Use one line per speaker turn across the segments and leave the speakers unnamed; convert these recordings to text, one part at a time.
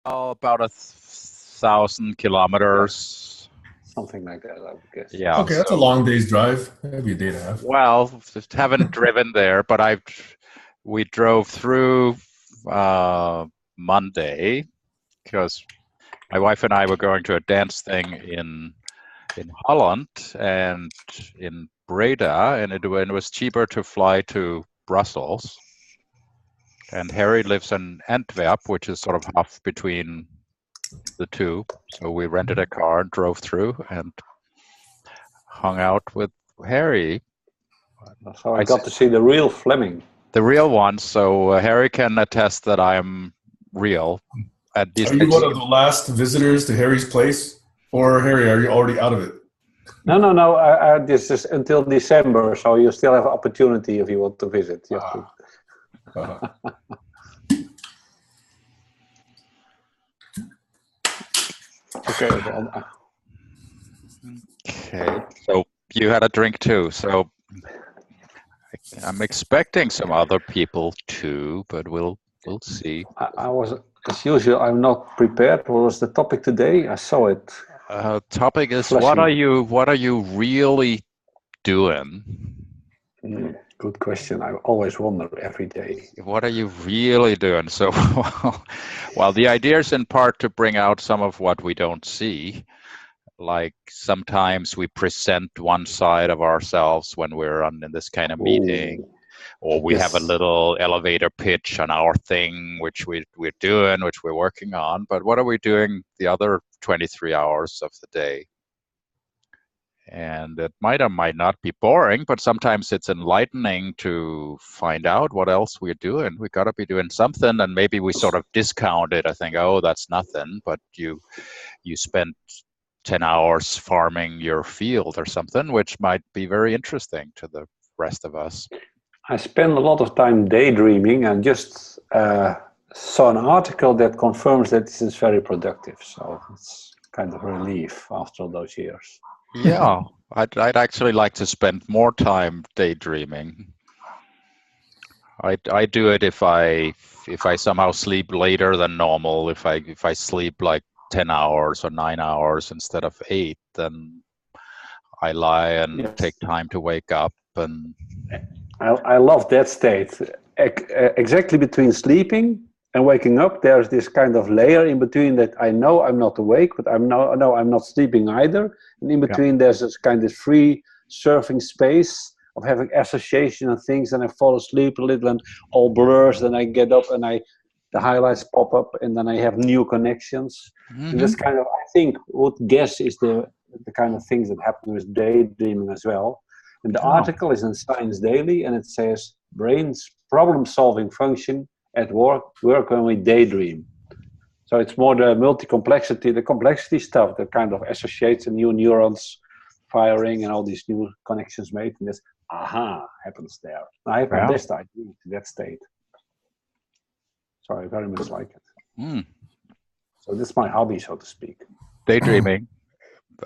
about 1,000 kilometers.
Something like that, I would guess.
Yeah.
Okay, that's a long day's drive. Maybe a day and a half.
Well, just haven't driven there, but we drove through Monday because my wife and I were going to a dance thing in Holland and in Breda, and it was cheaper to fly to Brussels. And Harry lives in Antwerp, which is sort of half between the two. So we rented a car and drove through and hung out with Harry.
So I got to see the real Fleming.
The real one. So Harry can attest that I'm real.
Are you one of the last visitors to Harry's place? Or Harry, are you already out of it?
No. This is until December, so you still have opportunity if you want to visit. You have to. Okay.
Okay. So you had a drink too. So I'm expecting some other people too, but we'll see.
I was, as usual, I'm not prepared. What was the topic today? I saw it.
Topic is
Flashing.
what are you really doing?
Good question. I always wonder every day.
What are you really doing? So, well, the idea is in part to bring out some of what we don't see. Like sometimes we present one side of ourselves when we're in this kind of meeting, or we have a little elevator pitch on our thing, which we're doing, which we're working on. But what are we doing the other 23 hours of the day? And it might or might not be boring, but sometimes it's enlightening to find out what else we're doing. We got to be doing something, and maybe we sort of discount it. I think, oh, that's nothing. But you spent 10 hours farming your field or something, which might be very interesting to the rest of us.
I spend a lot of time daydreaming, and just saw an article that confirms that this is very productive. So it's kind of a relief after all those years.
Yeah, I'd actually like to spend more time daydreaming. I do it if I somehow sleep later than normal. If I sleep like 10 hours or 9 hours instead of 8, then I lie and take time to wake up. And
I love that state. Exactly between sleeping and waking up, there's this kind of layer in between that I know I'm not awake, but I'm not sleeping either. And in between, there's this kind of free surfing space of having association and things, and I fall asleep a little and all blurs, then I get up and the highlights pop up, and then I have new connections. And that's kind of, I think, what guess is the kind of things that happen with daydreaming as well. And the article is in Science Daily, and it says brain's problem-solving function at work when we daydream. So it's more the complexity stuff that kind of associates the new neurons firing and all these new connections made, and this happens there. I have my best idea to that state. So I very much like it. So this is my hobby, so to speak.
Daydreaming.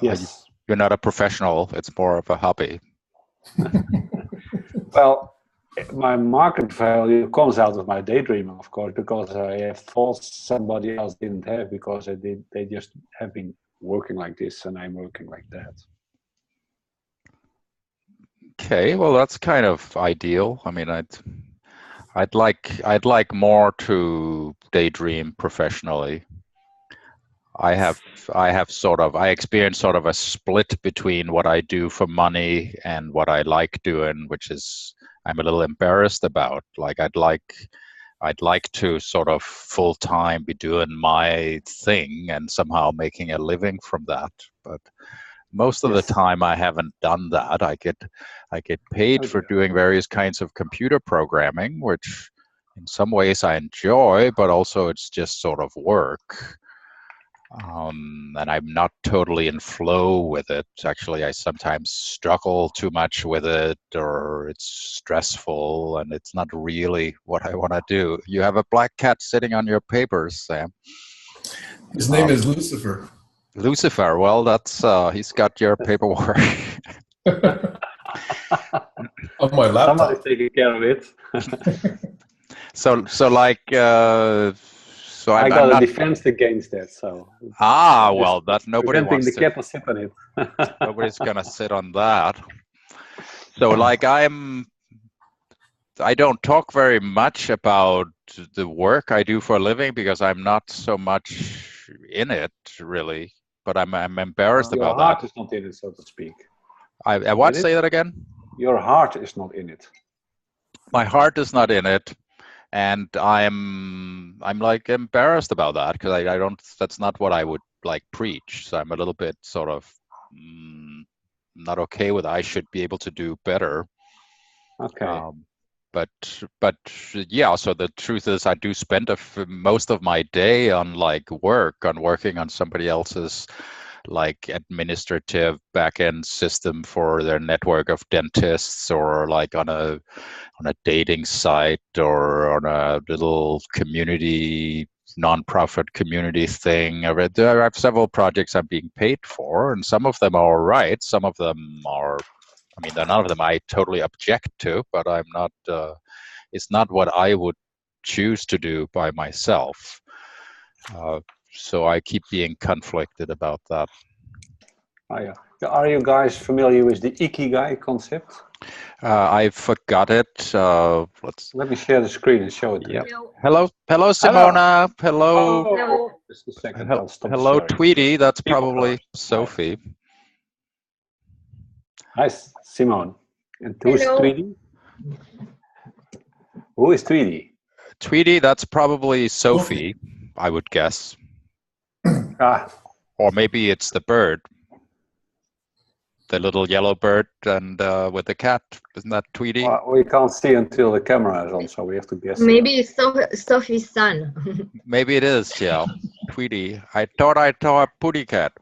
Yes.
You're not a professional. It's more of a hobby.
Well, my market value comes out of my daydreaming, of course, because I have thoughts somebody else didn't have, because they just have been working like this and I'm working like that.
Okay, well, that's kind of ideal. I mean, I'd like more to daydream professionally. I experience sort of a split between what I do for money and what I like doing, which is I'm a little embarrassed about. Like I'd like to sort of full time be doing my thing and somehow making a living from that. But most of the time I haven't done that. I get paid for doing various kinds of computer programming, which in some ways I enjoy, but also it's just sort of work. And I'm not totally in flow with it. Actually, I sometimes struggle too much with it, or it's stressful, and it's not really what I want to do. You have a black cat sitting on your papers, Sam.
His name is Lucifer.
Lucifer. Well, that's he's got your paperwork.
On my laptop.
Somebody's taking care of it.
So like So
I
I'm
got a
not.
defense against that. So
Well, that nobody
preventing
wants
the
to.
cat to sit on it.
Nobody's gonna sit on that. So like I don't talk very much about the work I do for a living because I'm not so much in it really. But I'm embarrassed
Your
about
heart
that.
is not in it, so to speak.
I what?
Is it?
Say that again.
Your heart is not in it.
My heart is not in it, and I'm like embarrassed about that because I don't. That's not what I would like preach. So I'm a little bit sort of not okay with. I should be able to do better.
Okay.
But yeah. So the truth is, I do spend most of my day on like working on somebody else's like administrative back-end system for their network of dentists, or like on a dating site, or on a little community non-profit community thing. I have several projects I'm being paid for, and some of them are all right. Some of them are, I mean, none of them I totally object to, but I'm not. It's not what I would choose to do by myself. So I keep being conflicted about that.
Oh, yeah. Are you guys familiar with the Ikigai concept?
I forgot it.
Let me share the screen and show it.
Yep. Hello, Simona. Hello.
Hello. Just a second. I'll stop
Hello,
sharing.
Tweety. That's probably Sophie.
Hi, Simone. And who's Tweety? Who is Tweety?
Tweety, that's probably Sophie, I would guess. Or maybe it's the bird. The little yellow bird and with the cat. Isn't that Tweety?
Well, we can't see until the camera is on, so we have to guess.
Maybe it's Sophie's son.
Maybe it is, yeah. Tweety. I thought I saw a putty cat.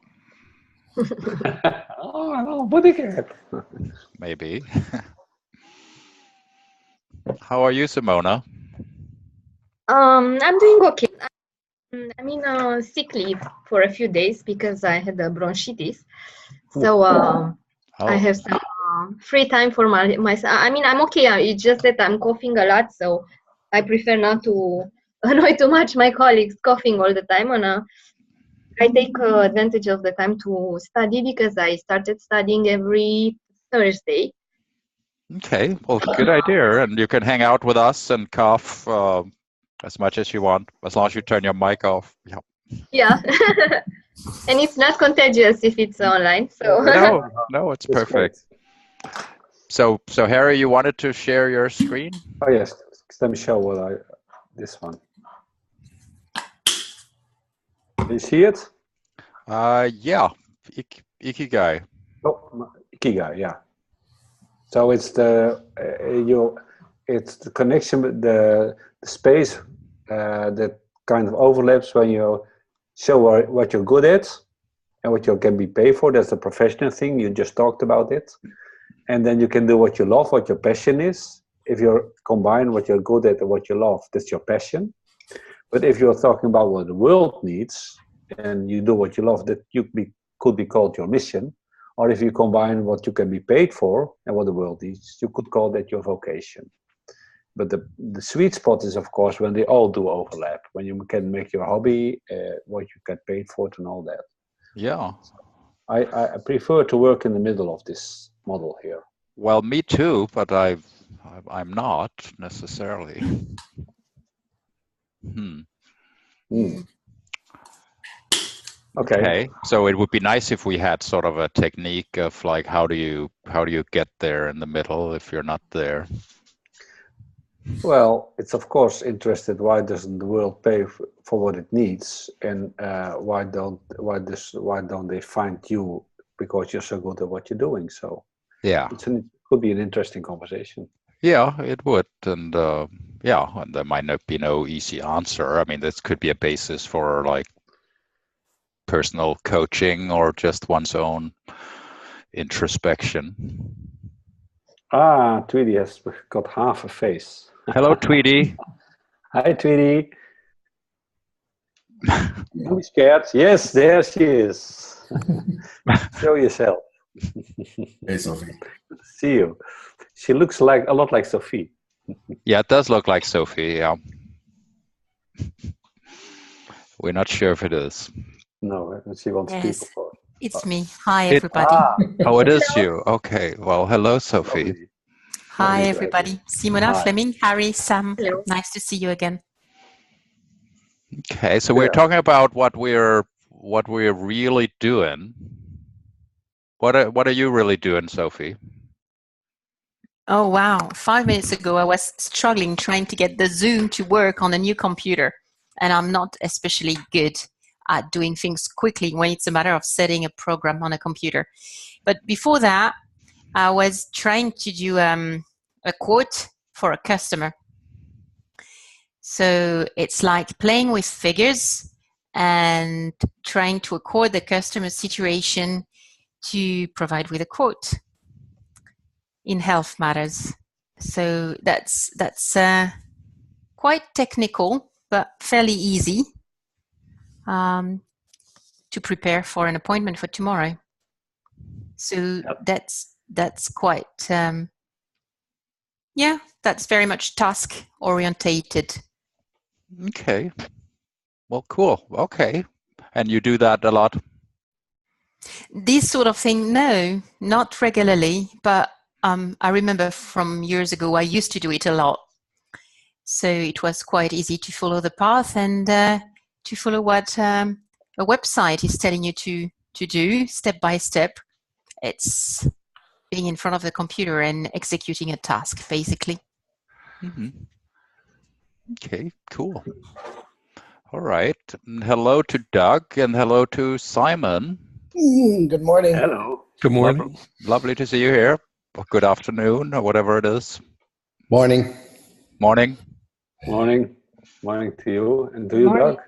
Oh, putty cat.
Maybe. How are you, Simona?
I'm doing okay. I'm in sick leave for a few days because I had a bronchitis. So I have some free time for myself. I mean, I'm okay. It's just that I'm coughing a lot, so I prefer not to annoy too much my colleagues coughing all the time. And I take advantage of the time to study because I started studying every Thursday.
Okay, well, good idea. And you can hang out with us and cough as much as you want, as long as you turn your mic off. Yep.
Yeah. And it's not contagious if it's online. So
no, it's perfect. So Harry, you wanted to share your screen?
Oh yes, let me show this one. Do you see it?
Yeah, Ikigai.
Oh, Ikigai, yeah. So it's the connection with the space that kind of overlaps when you show what you're good at and what you can be paid for. That's the professional thing. You just talked about it. And then you can do what you love, what your passion is. If you combine what you're good at and what you love, that's your passion. But if you're talking about what the world needs and you do what you love, that could be called your mission. Or if you combine what you can be paid for and what the world needs, you could call that your vocation. But the sweet spot is, of course, when they all do overlap, when you can make your hobby, what you get paid for it and all that.
Yeah.
I prefer to work in the middle of this model here.
Well, me too, but I'm not necessarily. Okay. So it would be nice if we had sort of a technique of like how do you get there in the middle if you're not there.
Well, it's of course interested. Why doesn't the world pay for what it needs, and why don't they find you because you're so good at what you're doing? So
yeah,
it could be an interesting conversation.
Yeah, it would, and and there might not be no easy answer. I mean, this could be a basis for like personal coaching or just one's own introspection.
Tweety has got half a face.
Hello, Tweety.
Hi, Tweety. Don't be scared. Yes, there she is. Show yourself.
Hey, Sophie.
See you. She looks a lot like Sophie.
Yeah, it does look like Sophie. Yeah. We're not sure if it is.
No, she wants
Yes,
people for.
it's me. Hi, everybody.
Oh, it is you. Okay. Well, hello, Sophie.
Lovely.
Hi,
Lovely to have
everybody.
you.
Simona,
Hi.
Fleming, Harry, Sam.
Hello.
Nice to see you again.
Okay, so we're
Yeah.
talking about what we're really doing. What are you really doing, Sophie?
Oh, wow. 5 minutes ago, I was struggling trying to get the Zoom to work on a new computer. And I'm not especially good at doing things quickly when it's a matter of setting a program on a computer. But before that, I was trying to do a quote for a customer. So it's like playing with figures and trying to accord the customer situation to provide with a quote in health matters. So that's quite technical, but fairly easy to prepare for an appointment for tomorrow. So that's quite that's very much task orientated.
Okay. Well, cool. Okay. And you do that a lot?
This sort of thing, no, not regularly, but I remember from years ago, I used to do it a lot. So it was quite easy to follow the path and to follow what a website is telling you to do step by step. It's being in front of the computer and executing a task, basically.
Mm-hmm. Okay, cool. All right. And hello to Doug and hello to Simon.
Good morning.
Hello.
Good morning.
Lovely to see you here. Or good afternoon, or whatever it is.
Morning.
Morning.
Morning. Morning to you. And to you, Doug.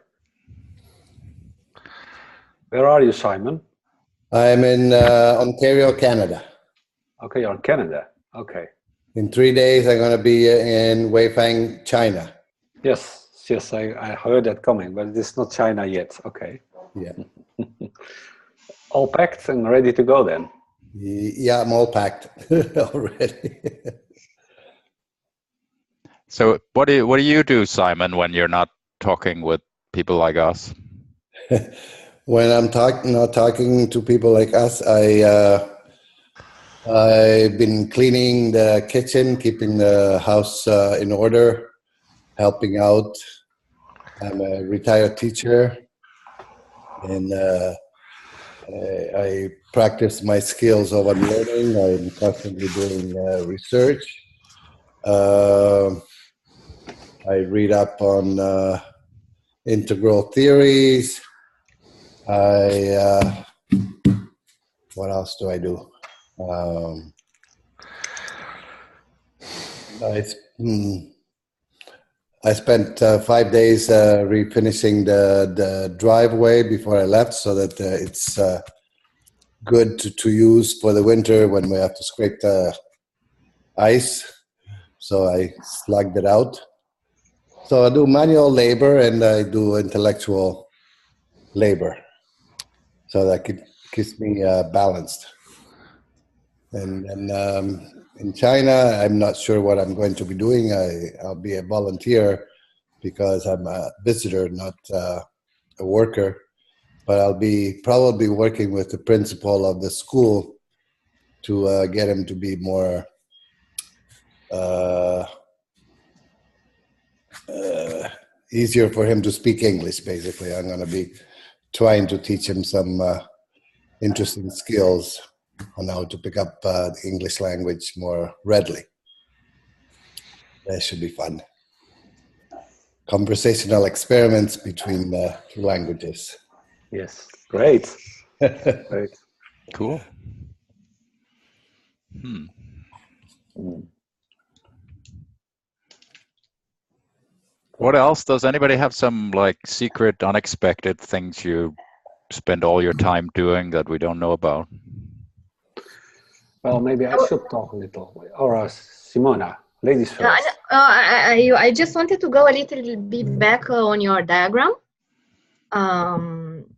Where are you, Simon?
I'm in Ontario, Canada.
Okay, you're in Canada. Okay.
In 3 days, I'm going to be in Weifang, China.
Yes, I heard that coming, but it's not China yet. Okay.
Yeah.
All packed and ready to go then?
Yeah, I'm all packed already.
So what do you do, Simon, when you're not talking with people like us?
When I'm not talking to people like us, I've been cleaning the kitchen, keeping the house in order, helping out. I'm a retired teacher, and I practice my skills of unlearning. I'm constantly doing research. I read up on integral theories. What else do I do? I spent 5 days refinishing the driveway before I left, so that it's good to use for the winter when we have to scrape the ice. So I slugged it out. So I do manual labor and I do intellectual labor. So that keeps me balanced. And in China, I'm not sure what I'm going to be doing. I'll be a volunteer because I'm a visitor, not a worker. But I'll be probably working with the principal of the school to get him to be more easier for him to speak English, basically. I'm going to be trying to teach him some interesting skills on how to pick up the English language more readily. That should be fun. Conversational experiments between the two languages.
Yes, great. Great.
Cool. What else? Does anybody have some like secret, unexpected things you spend all your time doing that we don't know about?
Well, maybe I should talk a little. Or Simona, ladies first.
I just wanted to go a little bit back on your diagram.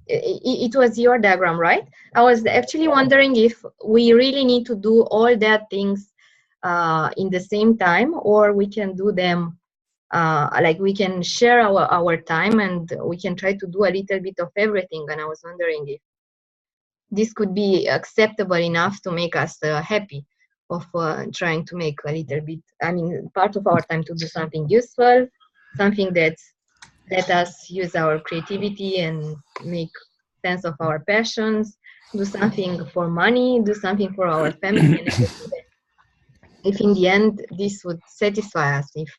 It was your diagram, right? I was actually wondering if we really need to do all that things in the same time, or we can do them like we can share our time, and we can try to do a little bit of everything. And I was wondering if this could be acceptable enough to make us happy, of trying to make a little bit, I mean, part of our time to do something useful, something that let us use our creativity and make sense of our passions, do something for money, do something for our family, and everything. If in the end this would satisfy us, if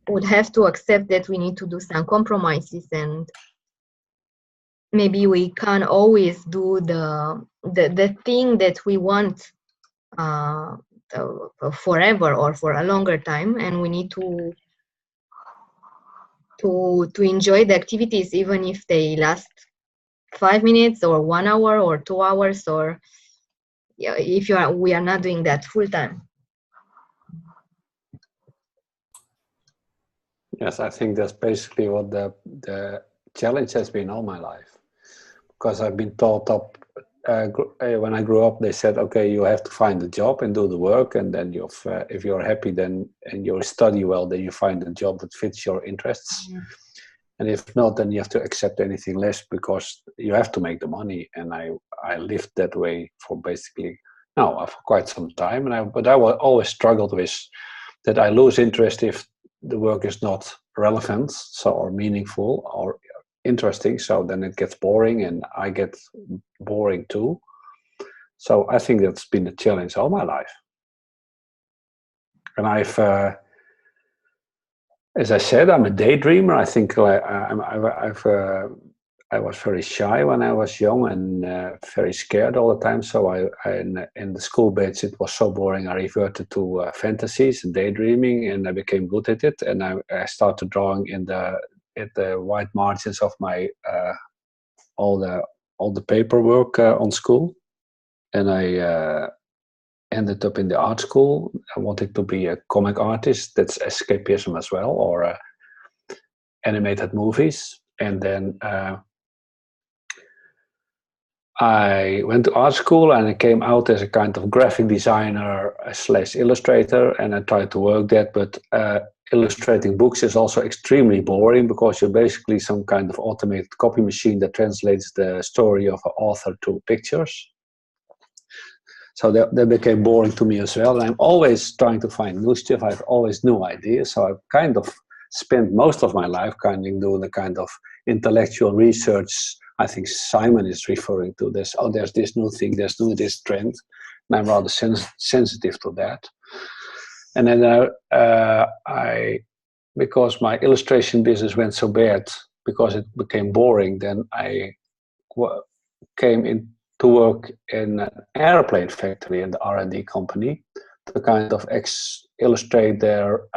would have to accept that we need to do some compromises, and maybe we can't always do the thing that we want forever or for a longer time, and we need to enjoy the activities even if they last 5 minutes or 1 hour or 2 hours, or if we are not doing that full time.
Yes, I think that's basically what the challenge has been all my life, because I've been taught up when I grew up. They said, okay, you have to find a job and do the work, and then if you're happy, then and you study well, then you find a job that fits your interests. Mm-hmm. And if not, then you have to accept anything less, because you have to make the money. And I lived that way for basically for quite some time. But I always struggled with that. I lose interest if the work is not relevant, or meaningful or interesting. So then it gets boring, and I get boring too. So I think that's been a challenge all my life. And as I said, I'm a daydreamer. I think I was very shy when I was young, and very scared all the time. So in the school bench, it was so boring. I reverted to fantasies and daydreaming, and I became good at it. And I started drawing at the white margins of my all the paperwork on school. And I ended up in the art school. I wanted to be a comic artist. That's escapism as well, or animated movies. And then I went to art school, and I came out as a kind of graphic designer / illustrator, and I tried to work that. But illustrating books is also extremely boring, because you're basically some kind of automated copy machine that translates the story of an author to pictures. So that became boring to me as well. And I'm always trying to find new stuff. I have always new ideas. So I've kind of spent most of my life doing the kind of intellectual research. I think Simon is referring to this. Oh, there's this new thing, there's this trend. And I'm rather sensitive to that. And then because my illustration business went so bad, because it became boring, then I came in to work in an airplane factory in the R&D company to kind of illustrate their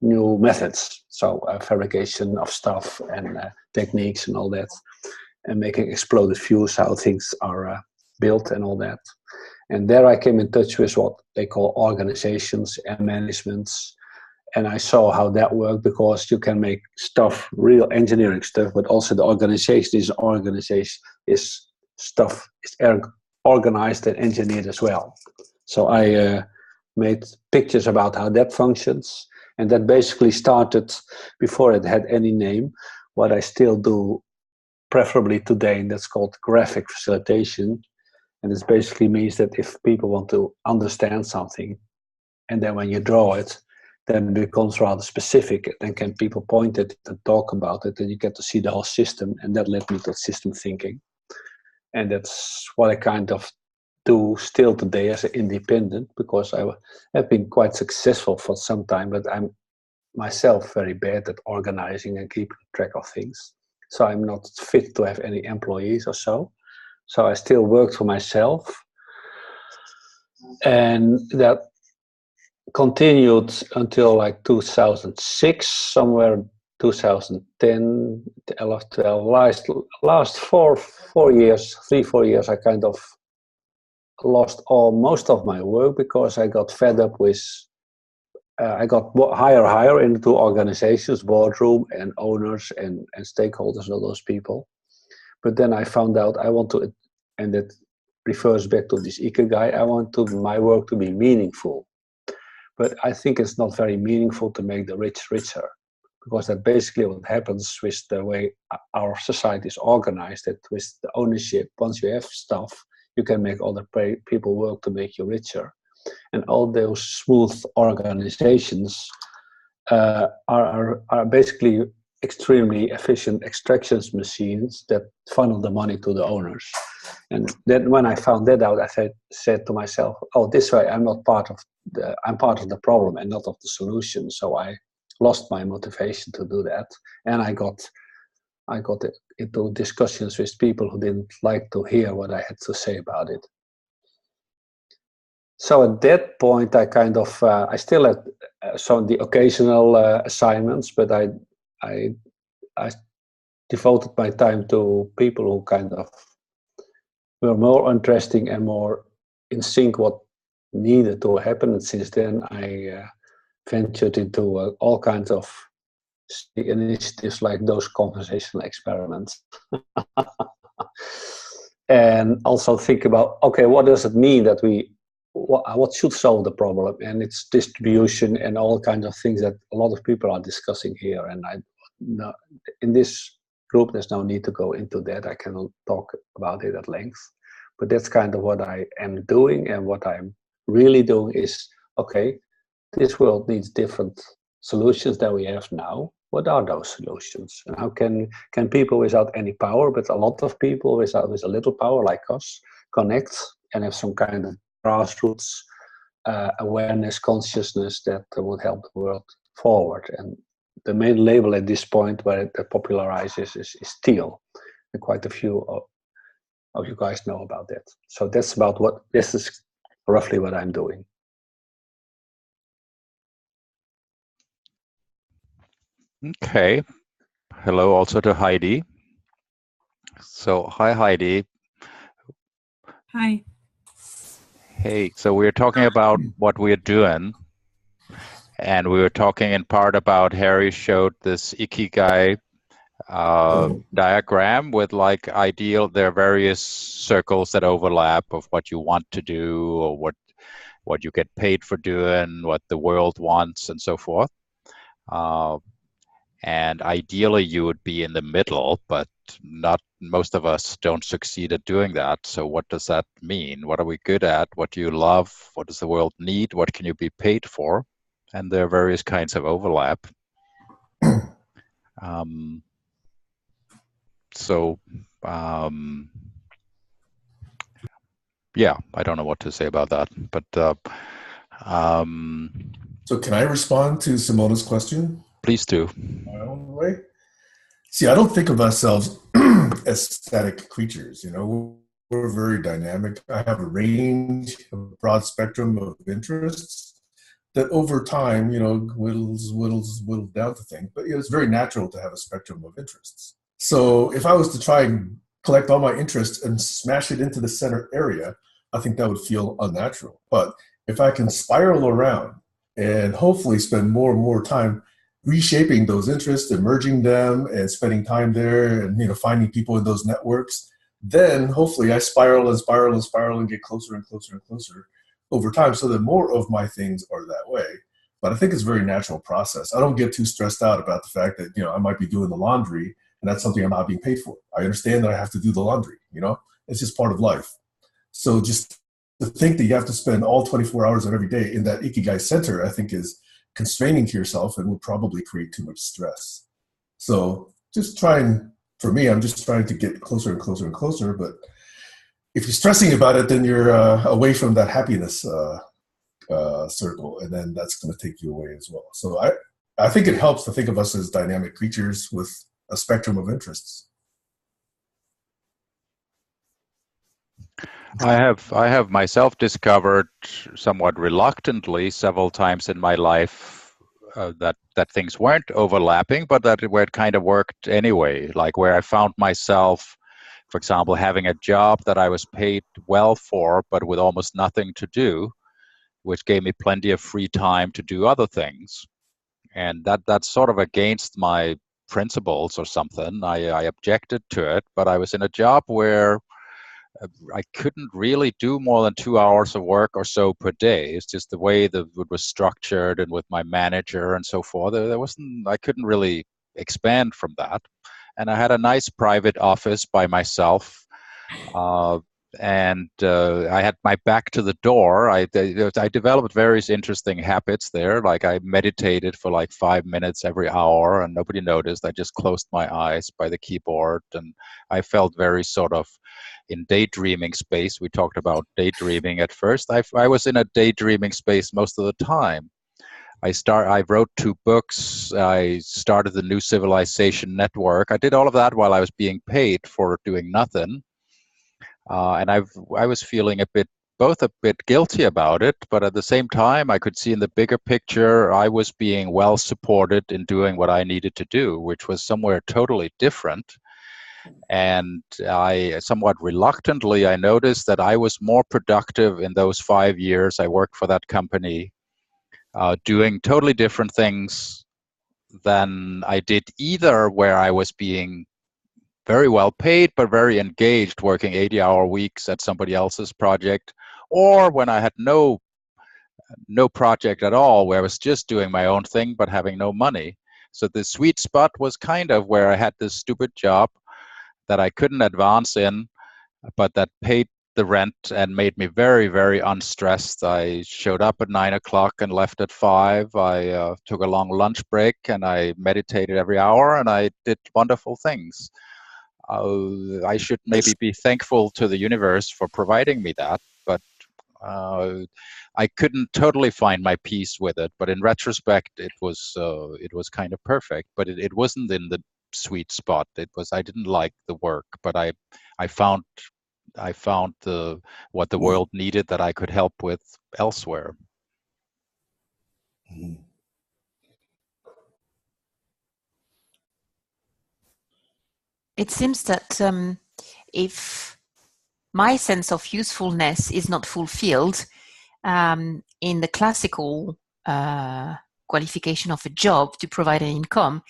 new methods. So fabrication of stuff and techniques and all that, and making exploded fuels, how things are built and all that. And there I came in touch with what they call organizations and managements. And I saw how that worked, because you can make stuff, real engineering stuff, but also the organization is stuff is organized and engineered as well. So I made pictures about how that functions, and that basically started before it had any name, what I still do preferably today, and that's called graphic facilitation. And this basically means that if people want to understand something, and then when you draw it, then it becomes rather specific, then can people point it and talk about it, and you get to see the whole system. And that led me to system thinking. And that's what I kind of do still today as an independent, because I have been quite successful for some time, but I'm myself very bad at organizing and keeping track of things. So I'm not fit to have any employees or so. So I still work for myself. And that continued until like 2006, somewhere 2010, 11, 12, last 4 years, 3-4 years, I kind of lost most of my work, because I got fed up with, I got higher into organizations, boardroom and owners and stakeholders and all those people. But then I found out I want to, and that refers back to this Ikigai, I want my work to be meaningful. But I think it's not very meaningful to make the rich richer, because that basically what happens with the way our society is organized, that with the ownership, once you have stuff, you can make other people work to make you richer. And all those smooth organizations are basically extremely efficient extractions machines that funnel the money to the owners. And then when I found that out, I said to myself, oh, this way I'm part of the problem and not of the solution. So I lost my motivation to do that. And I got into discussions with people who didn't like to hear what I had to say about it. So at that point, I kind of, I still had some of the occasional assignments, but I devoted my time to people who kind of were more interesting and more in sync what needed to happen. And since then, I ventured into all kinds of initiatives like those conversational experiments. And also think about, okay, what does it mean that what should solve the problem? And it's distribution and all kinds of things that a lot of people are discussing here. And in this group, there's no need to go into that. I cannot talk about it at length. But that's kind of what I am doing. And what I'm really doing is, okay, this world needs different solutions than we have now. What are those solutions? And how can people without any power, but a lot of people with a little power like us, connect and have some kind of grassroots awareness, consciousness that would help the world forward? And the main label at this point where it popularizes is teal. And quite a few of you guys know about that. So this is roughly what I'm doing.
Okay. Hello also to Heidi. So hi, Heidi.
Hi.
Hey, so we're talking about what we're doing. And we were talking in part about Harry showed this Ikigai diagram with like there are various circles that overlap of what you want to do or what you get paid for doing, what the world wants and so forth. And ideally you would be in the middle, but not most of us don't succeed at doing that. So what does that mean? What are we good at? What do you love? What does the world need? What can you be paid for? And there are various kinds of overlap. Yeah, I don't know what to say about that, but
so can I respond to Simona's question?
Please do.
My own way. See, I don't think of ourselves as static creatures. You know, we're very dynamic. I have a range, a broad spectrum of interests that over time, you know, whittles down to things. But you know, it's very natural to have a spectrum of interests. So if I was to try and collect all my interests and smash it into the center area, I think that would feel unnatural. But if I can spiral around and hopefully spend more and more time reshaping those interests, emerging them, and spending time there, and you know, finding people in those networks, then hopefully I spiral and get closer and closer and closer over time, so that more of my things are that way. But I think it's a very natural process. I don't get too stressed out about the fact that, you know, I might be doing the laundry and that's something I'm not being paid for. I understand that I have to do the laundry. You know, it's just part of life. So just to think that you have to spend all 24 hours of every day in that Ikigai center, I think is constraining to yourself and would probably create too much stress. So for me, I'm just trying to get closer and closer and closer. But if you're stressing about it, then you're away from that happiness circle, and then that's going to take you away as well. So I think it helps to think of us as dynamic creatures with a spectrum of interests.
I have myself discovered somewhat reluctantly several times in my life that things weren't overlapping, but where it kind of worked anyway. Like where I found myself, for example, having a job that I was paid well for, but with almost nothing to do, which gave me plenty of free time to do other things. And that's sort of against my principles or something. I objected to it, but I was in a job where I couldn't really do more than 2 hours of work or so per day. It's just the way it was structured, and with my manager and so forth. I couldn't really expand from that. And I had a nice private office by myself. And I had my back to the door. I developed various interesting habits there. Like I meditated for like 5 minutes every hour, and nobody noticed. I just closed my eyes by the keyboard, and I felt very sort of in daydreaming space. We talked about daydreaming at first. I was in a daydreaming space most of the time. I wrote 2 books. I started the New Civilization Network. I did all of that while I was being paid for doing nothing. And I was feeling both a bit guilty about it, but at the same time, I could see in the bigger picture, I was being well supported in doing what I needed to do, which was somewhere totally different. And I somewhat reluctantly, I noticed that I was more productive in those 5 years I worked for that company, doing totally different things than I did either where I was being very well paid, but very engaged, working 80-hour weeks at somebody else's project, or when I had no project at all, where I was just doing my own thing, but having no money. So the sweet spot was kind of where I had this stupid job that I couldn't advance in, but that paid the rent and made me very, very unstressed. I showed up at 9 o'clock and left at 5. I took a long lunch break, and I meditated every hour, and I did wonderful things. I should maybe be thankful to the universe for providing me that, but I couldn't totally find my peace with it. But in retrospect, it was kind of perfect. But it wasn't in the sweet spot. I didn't like the work, but I found what the world needed that I could help with elsewhere.
Mm-hmm.
It seems that if my sense of usefulness is not fulfilled in the classical qualification of a job to provide an income,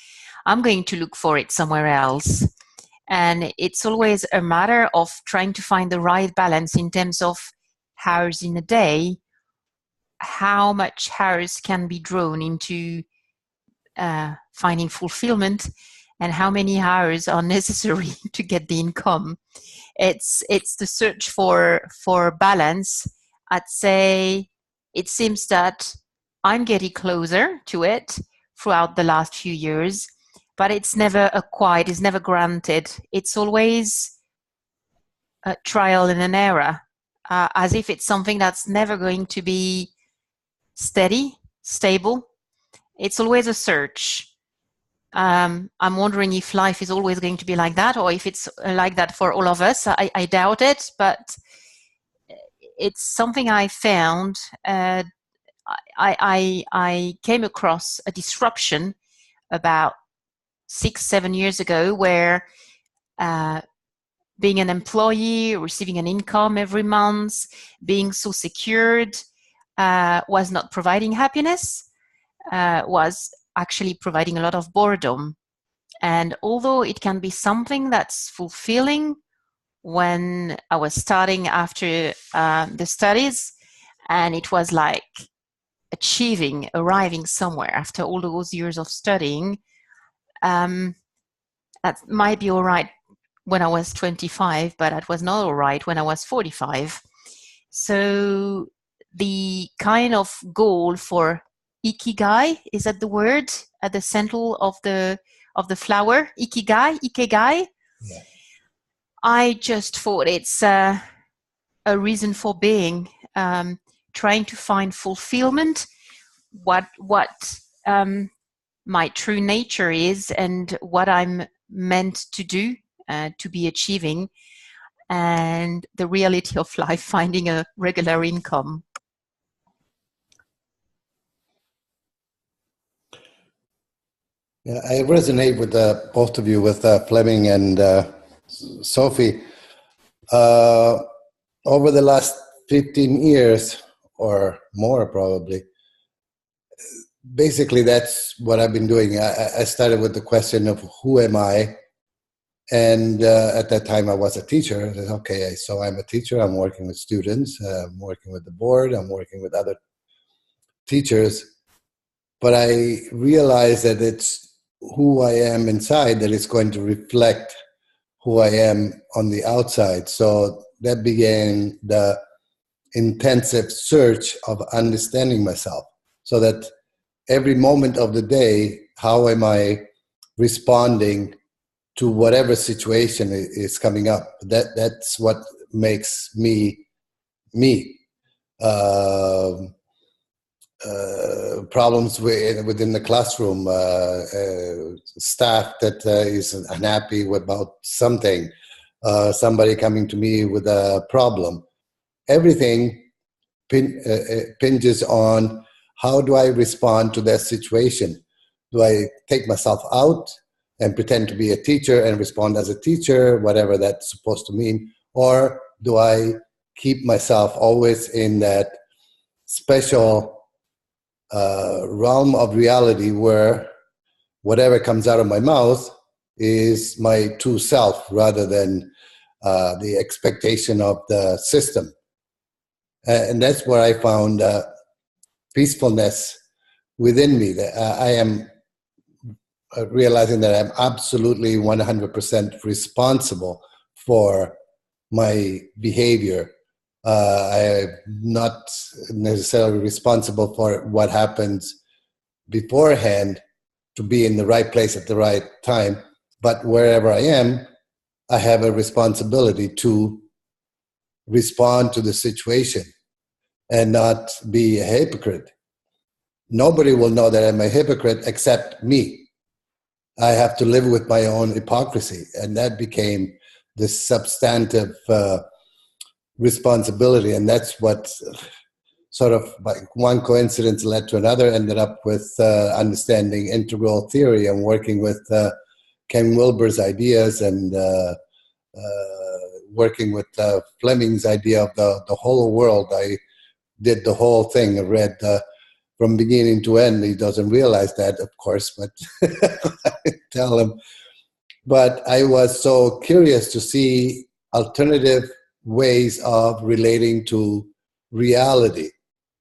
I'm going to look for it somewhere else. And it's always a matter of trying to find the right balance in terms of hours in a day, how much hours can be drawn into finding fulfillment, and how many hours are necessary to get the income. It's the search for balance. I'd say it seems that I'm getting closer to it throughout the last few years, but it's never acquired, it's never granted. It's always a trial and an error, as if it's something that's never going to be steady, stable. It's always a search. I'm wondering if life is always going to be like that, or if it's like that for all of us. I doubt it, but it's something I found. I came across a disruption about 6-7 years ago, where being an employee, receiving an income every month, being so secured was not providing happiness, was actually providing a lot of boredom. And although it can be something that's fulfilling when I was starting after the studies, and it was like arriving somewhere after all those years of studying, that might be all right when I was 25, but that was not all right when I was 45. So the kind of goal for ikigai, is that the word at the center of the flower? Ikigai. Yeah. I just thought it's a reason for being, trying to find fulfillment, what my true nature is, and what I'm meant to do, to be achieving, and the reality of life, finding a regular income.
Yeah, I resonate with both of you, with Fleming and Sophie. Over the last 15 years or more, probably, basically that's what I've been doing. I started with the question of who am I, And at that time, I was a teacher. I said, okay, so I'm a teacher. I'm working with students. I'm working with the board. I'm working with other teachers. But I realized that it's who I am inside that is going to reflect who I am on the outside. So that began the intensive search of understanding myself, so that every moment of the day, how am I responding to whatever situation is coming up? That's what makes me me. Problems within the classroom, staff that is unhappy about something, somebody coming to me with a problem. Everything pinges on how do I respond to that situation. Do I take myself out and pretend to be a teacher and respond as a teacher, whatever that's supposed to mean? Or do I keep myself always in that special realm of reality where whatever comes out of my mouth is my true self rather than the expectation of the system? And that's where I found peacefulness within me. That I am realizing that I'm absolutely 100% responsible for my behavior. I'm not necessarily responsible for what happens beforehand to be in the right place at the right time, but wherever I am, I have a responsibility to respond to the situation and not be a hypocrite. Nobody will know that I'm a hypocrite except me. I have to live with my own hypocrisy, and that became the substantive responsibility. And that's what sort of like one coincidence led to another, ended up with understanding integral theory and working with Ken Wilber's ideas and working with Fleming's idea of the whole world. I did the whole thing. I read from beginning to end. He doesn't realize that, of course, but I tell him. But I was so curious to see alternative ways of relating to reality.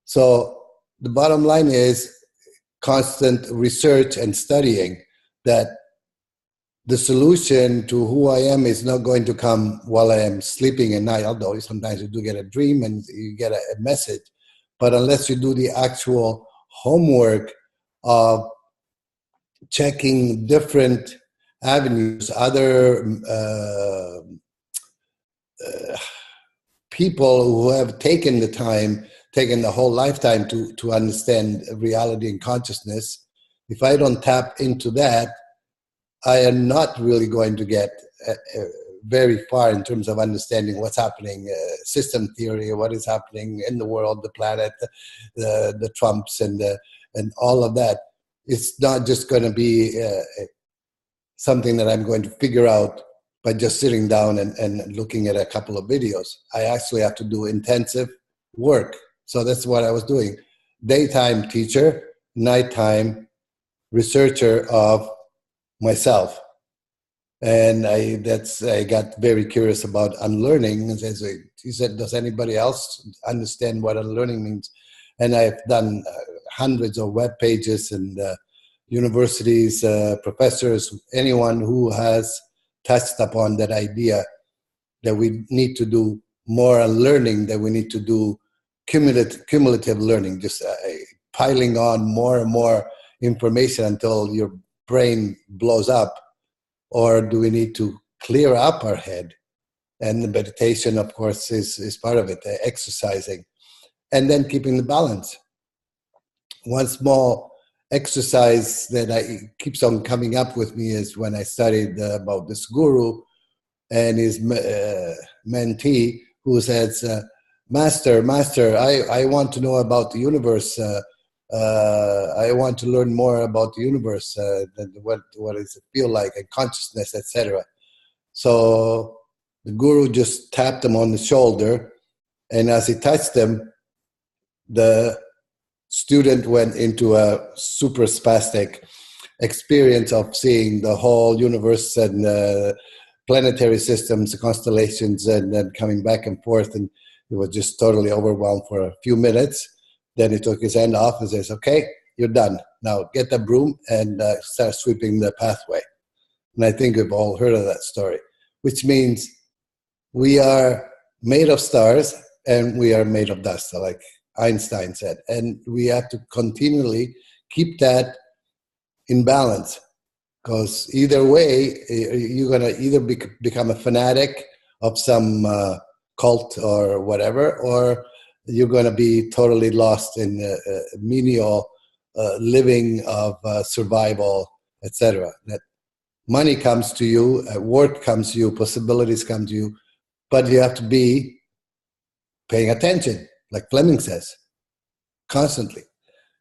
So the bottom line is constant research and studying, that the solution to who I am is not going to come while I am sleeping at night, although sometimes you do get a dream and you get a message. But unless you do the actual homework of checking different avenues, other people who have taken the time, taken the whole lifetime to understand reality and consciousness, if I don't tap into that, I am not really going to get very far in terms of understanding what's happening, system theory, what is happening in the world, the planet, the Trumps, and all of that. It's not just going to be something that I'm going to figure out by just sitting down and looking at a couple of videos. I actually have to do intensive work. So that's what I was doing. Daytime teacher, nighttime researcher of myself. And I got very curious about unlearning. He said, does anybody else understand what unlearning means? And I've done hundreds of web pages and universities, professors, anyone who has touched upon that idea that we need to do more unlearning, that we need to do cumulative learning, just piling on more and more information until your brain blows up. Or do we need to clear up our head? And the meditation, of course, is part of it, exercising. And then keeping the balance. One small exercise that keeps on coming up with me is when I studied about this guru and his mentee who says, Master, I want to know about the universe. I want to learn more about the universe, what does it feel like, and consciousness, etc. So the guru just tapped him on the shoulder, and as he touched him, the student went into a super spastic experience of seeing the whole universe and planetary systems, constellations, and then coming back and forth, and he was just totally overwhelmed for a few minutes. Then he took his hand off and says, okay, you're done. Now get the broom and start sweeping the pathway. And I think we've all heard of that story, which means we are made of stars and we are made of dust, like Einstein said. And we have to continually keep that in balance, because either way, you're going to either become a fanatic of some cult or whatever, or you're going to be totally lost in menial living of survival, etc. That money comes to you, work comes to you, possibilities come to you, but you have to be paying attention, like Fleming says, constantly.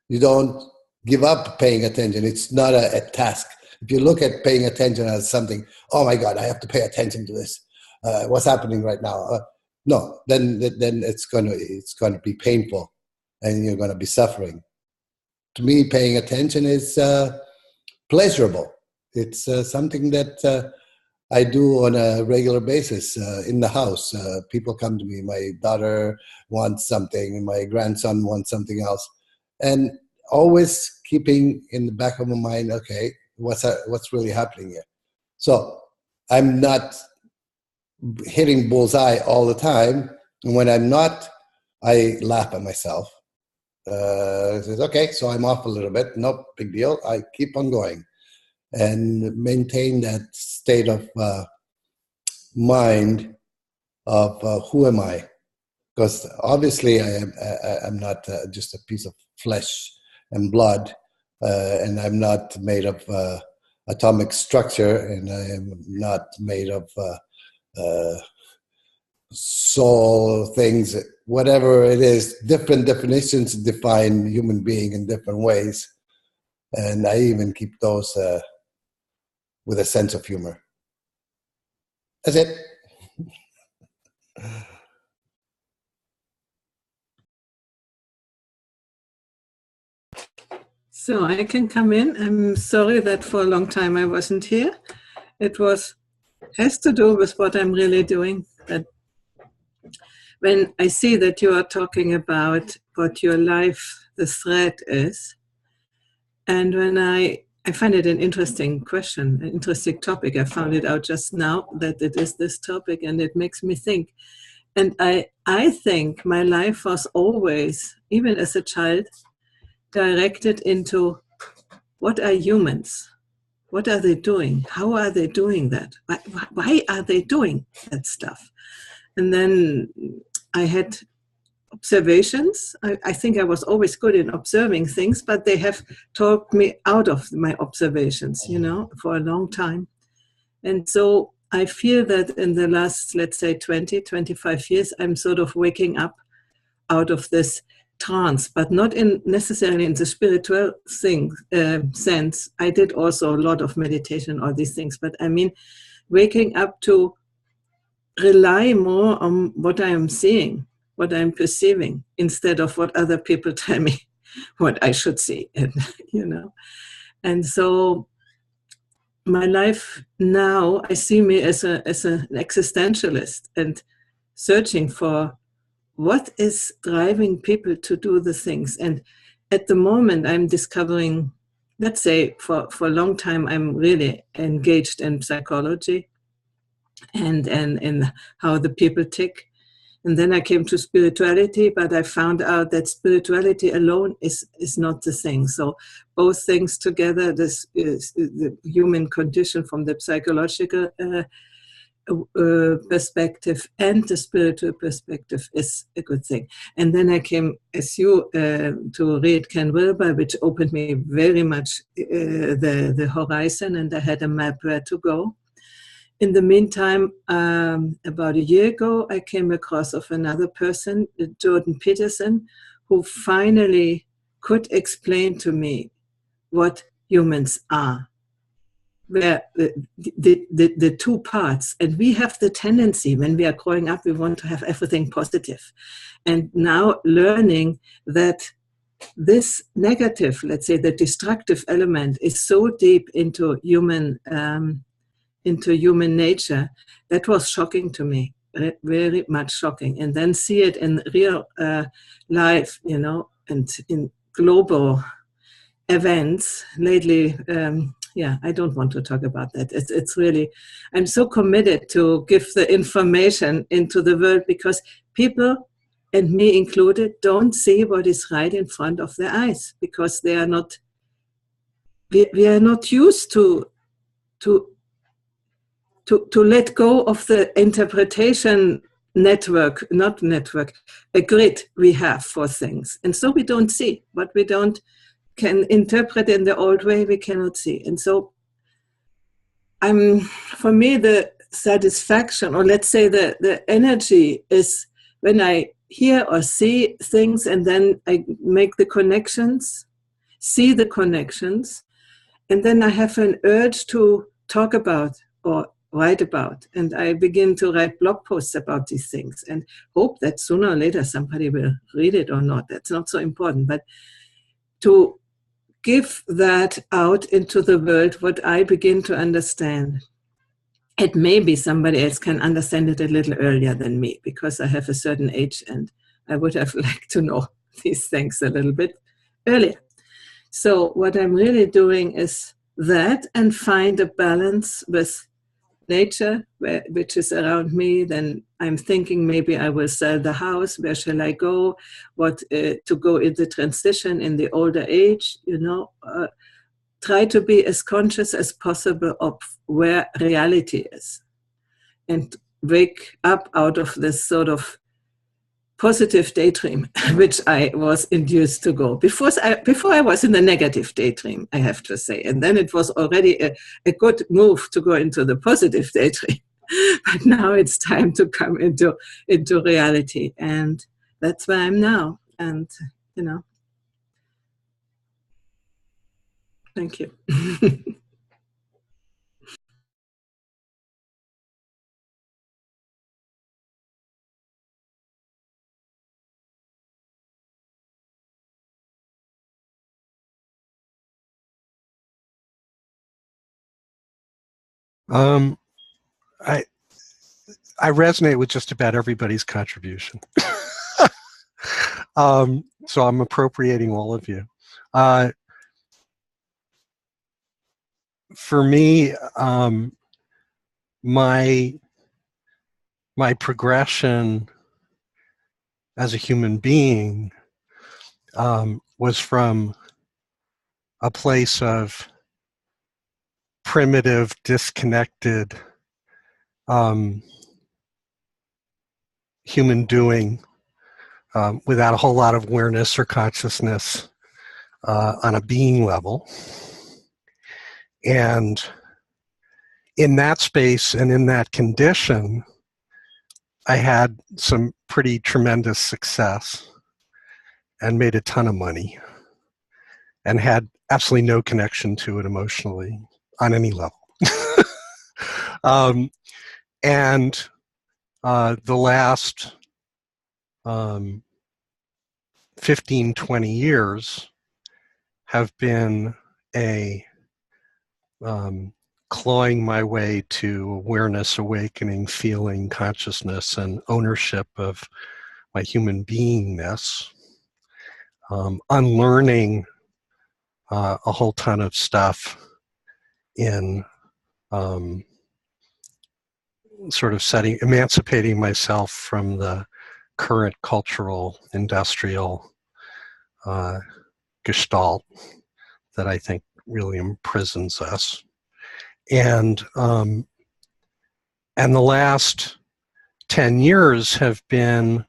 You don't give up paying attention. It's not a task. If you look at paying attention as something, oh my God, I have to pay attention to this. What's happening right now? No, then it's going to be painful, and you're going to be suffering. To me, paying attention is pleasurable. It's something that I do on a regular basis in the house. People come to me. My daughter wants something. My grandson wants something else, and always keeping in the back of my mind, okay, what's really happening here? So I'm not hitting bullseye all the time, and when I'm not, I laugh at myself. Says, okay, so I'm off a little bit. Nope, big deal. I keep on going and maintain that state of mind of who am I? Because obviously I'm not just a piece of flesh and blood, and I'm not made of atomic structure, and I am not made of soul things, whatever it is. Different definitions define human being in different ways, and I even keep those with a sense of humor. That's it.
So I can come in. I'm sorry that for a long time I wasn't here. It has to do with what I'm really doing. That when I see that you are talking about what your life, the thread is, and when I find it an interesting question, an interesting topic. I found it out just now that it is this topic, and it makes me think. And I think my life was always, even as a child, directed into what are humans? What are they doing? How are they doing that? Why are they doing that stuff? And then I had observations. I think I was always good in observing things, but they have talked me out of my observations, for a long time. And so I feel that in the last, let's say, 20, 25 years, I'm sort of waking up out of this trance, but not necessarily in the spiritual sense. I did also a lot of meditation, all these things, but I mean, waking up to rely more on what I am seeing, what I'm perceiving, instead of what other people tell me what I should see, And so my life now, I see me as an existentialist and searching for what is driving people to do the things. And at the moment, I'm discovering, let's say, for a long time, I'm really engaged in psychology and in how the people tick. And then I came to spirituality, but I found out that spirituality alone is not the thing. So both things together, this is the human condition from the psychological perspective and the spiritual perspective is a good thing. And then I came, as you, to read Ken Wilber, which opened me very much the horizon, and I had a map where to go. In the meantime, about a year ago, I came across of another person, Jordan Peterson, who finally could explain to me what humans are. Where the two parts, and we have the tendency when we are growing up, we want to have everything positive. And now learning that this negative, let's say the destructive element, is so deep into human into human nature, that was shocking to me, very much shocking. And then see it in real life, you know, and in global events lately. Yeah, I don't want to talk about that. It's really, I'm so committed to give the information into the world, because people, and me included, don't see what is right in front of their eyes, because they are not, we are not used to let go of the interpretation network, not network, a grid we have for things. And so we don't see what we don't can interpret in the old way, we cannot see. And so for me, the satisfaction, or let's say the energy, is when I hear or see things and then I make the connections, see the connections, and then I have an urge to talk about or write about. And I begin to write blog posts about these things and hope that sooner or later somebody will read it or not. That's not so important. But to give that out into the world, what I begin to understand. It may be somebody else can understand it a little earlier than me, because I have a certain age and I would have liked to know these things a little bit earlier. So what I'm really doing is that, and find a balance with nature, which is around me. Then I'm thinking maybe I will sell the house. Where shall I go? What to go in the transition in the older age? You know, try to be as conscious as possible of where reality is, and wake up out of this sort of positive daydream, which I was induced to go. Before I was in the negative daydream, I have to say. And then it was already a good move to go into the positive daydream. But now it's time to come into reality. And that's where I'm now. And, you know, thank you.
I resonate with just about everybody's contribution. So I'm appropriating all of you. For me, my progression as a human being was from a place of primitive, disconnected human doing without a whole lot of awareness or consciousness on a being level. And in that space and in that condition, I had some pretty tremendous success and made a ton of money and had absolutely no connection to it emotionally on any level. And the last 15, 20 years have been a clawing my way to awareness, awakening, feeling, consciousness, and ownership of my human beingness, unlearning a whole ton of stuff in sort of emancipating myself from the current cultural, industrial gestalt that I think really imprisons us. And the last 10 years have been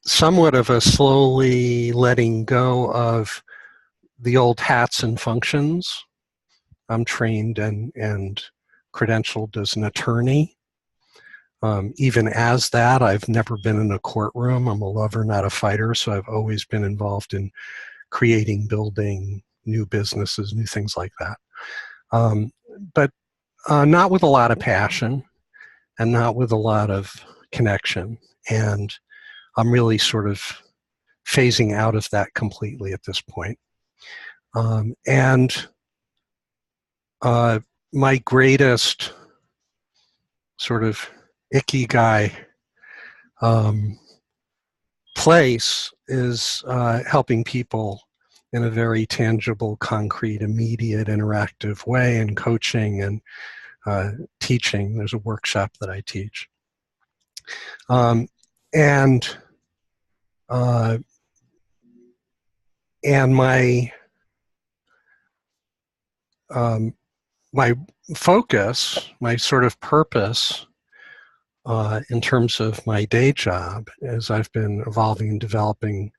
somewhat of a slowly letting go of the old hats and functions. I'm trained and credentialed as an attorney. Even as that, I've never been in a courtroom. I'm a lover, not a fighter, so I've always been involved in creating, building new businesses, new things like that. But not with a lot of passion and not with a lot of connection. And I'm really sort of phasing out of that completely at this point. And my greatest sort of ikigai place is helping people in a very tangible, concrete, immediate, interactive way, and coaching and teaching. There's a workshop that I teach. And my focus, my sort of purpose in terms of my day job, as I've been evolving and developing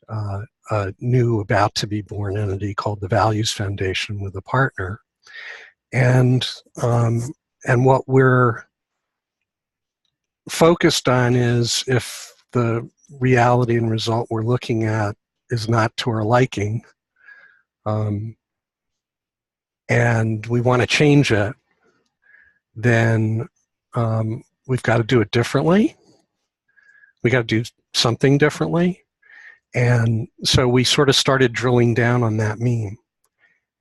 a new about-to-be-born entity called the Values Foundation with a partner. And what we're focused on is, if the reality and result we're looking at is not to our liking, and we want to change it, then we've got to do it differently. We got to do something differently. And so we sort of started drilling down on that meme.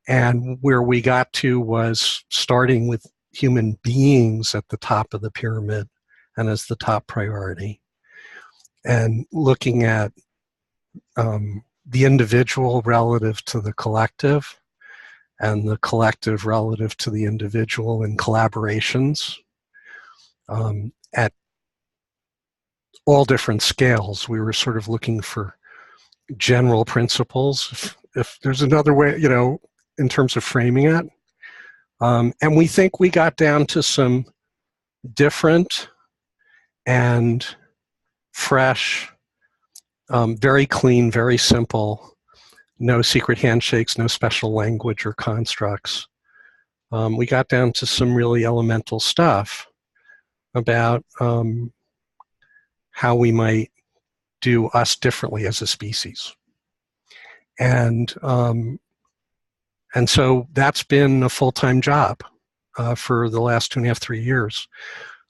And where we got to was starting with human beings at the top of the pyramid and as the top priority, and looking at the individual relative to the collective, and the collective relative to the individual in collaborations at all different scales. We were sort of looking for general principles, if there's another way, you know, in terms of framing it. And we think we got down to some different and fresh, very clean, very simple, no secret handshakes, no special language or constructs. We got down to some really elemental stuff about how we might do us differently as a species. And so that's been a full-time job for the last 2.5, 3 years.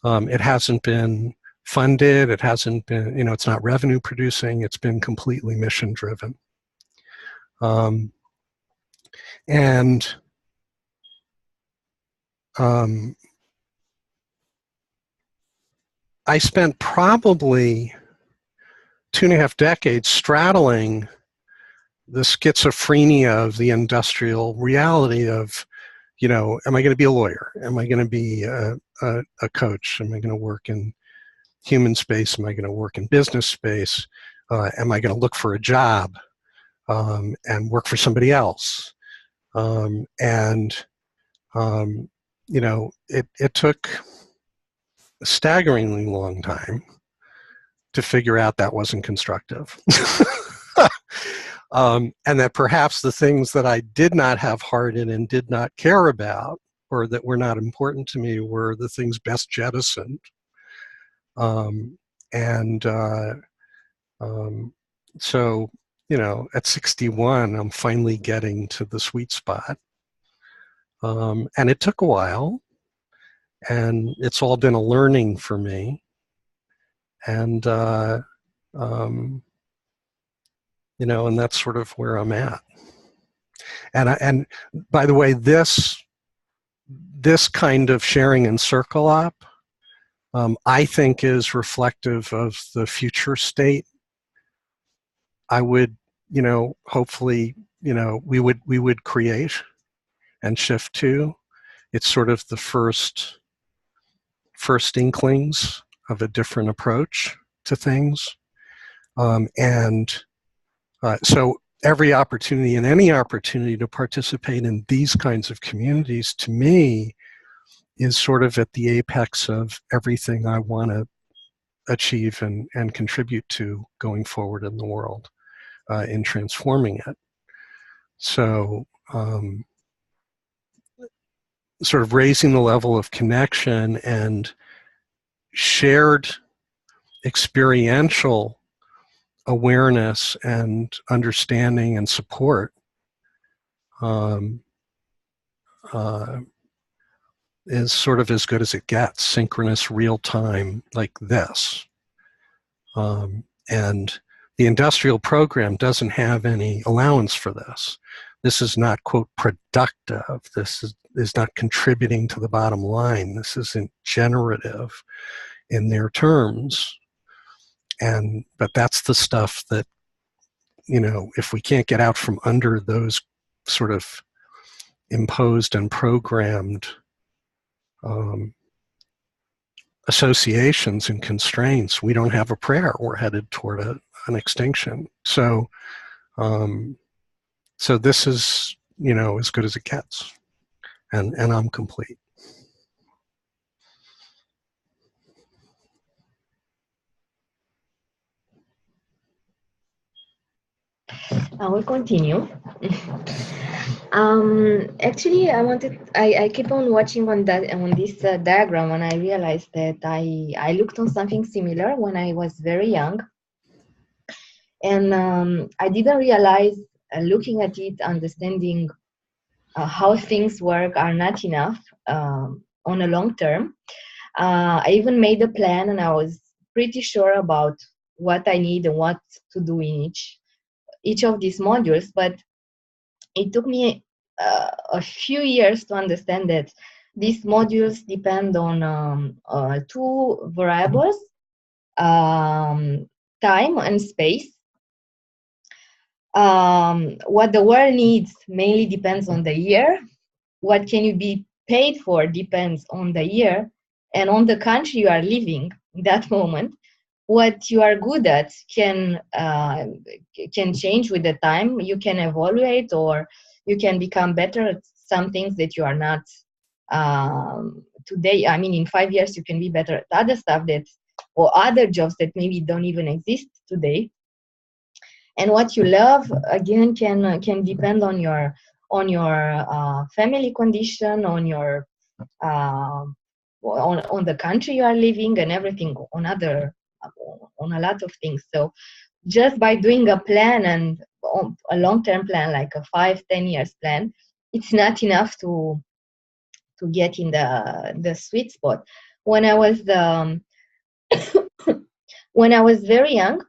It hasn't been funded. It hasn't been, you know, it's not revenue producing. It's been completely mission driven. I spent probably 2.5 decades straddling the schizophrenia of the industrial reality of, you know, am I going to be a lawyer? Am I going to be a coach? Am I going to work in human space? Am I going to work in business space? Am I going to look for a job and work for somebody else? You know, it took a staggeringly long time to figure out that wasn't constructive. And that perhaps the things that I did not have heart in and did not care about, or that were not important to me, were the things best jettisoned. So, you know, at 61, I'm finally getting to the sweet spot. And it took a while, and it's all been a learning for me. And, you know, and that's sort of where I'm at. And by the way, this kind of sharing and circle up, I think is reflective of the future state. I would, you know, hopefully, you know, we would create and shift to. It's sort of the first inklings of a different approach to things. So every opportunity and any opportunity to participate in these kinds of communities, to me, is sort of at the apex of everything I want to achieve and contribute to going forward in the world, in transforming it. So sort of raising the level of connection and shared experiential awareness and understanding and support is sort of as good as it gets, synchronous, real time, like this. And the industrial program doesn't have any allowance for this. this is not, quote, productive. This is not contributing to the bottom line. This isn't generative in their terms. But that's the stuff that, if we can't get out from under those sort of imposed and programmed associations and constraints, we don't have a prayer. We're headed toward an extinction. So this is, as good as it gets. And I'm complete.
I will continue. Actually, I keep on watching on this diagram, and I realized that I looked on something similar when I was very young, and I didn't realize, looking at it, understanding how things work are not enough on a long term. I even made a plan, and I was pretty sure about what I need and what to do in each of these modules, but it took me a few years to understand that these modules depend on two variables, time and space. What the world needs mainly depends on the year. What can you be paid for depends on the year and on the country you are living in that moment. What you are good at can change with the time. You can evaluate, or you can become better at some things that you are not today. I mean, in 5 years, you can be better at other stuff or other jobs that maybe don't even exist today. And what you love, again, can depend on your family condition, on your on the country you are living, and everything on a lot of things. So just by doing a plan, and a long-term plan, like a 5-10 years plan, it's not enough to get in the sweet spot. When I was when I was very young,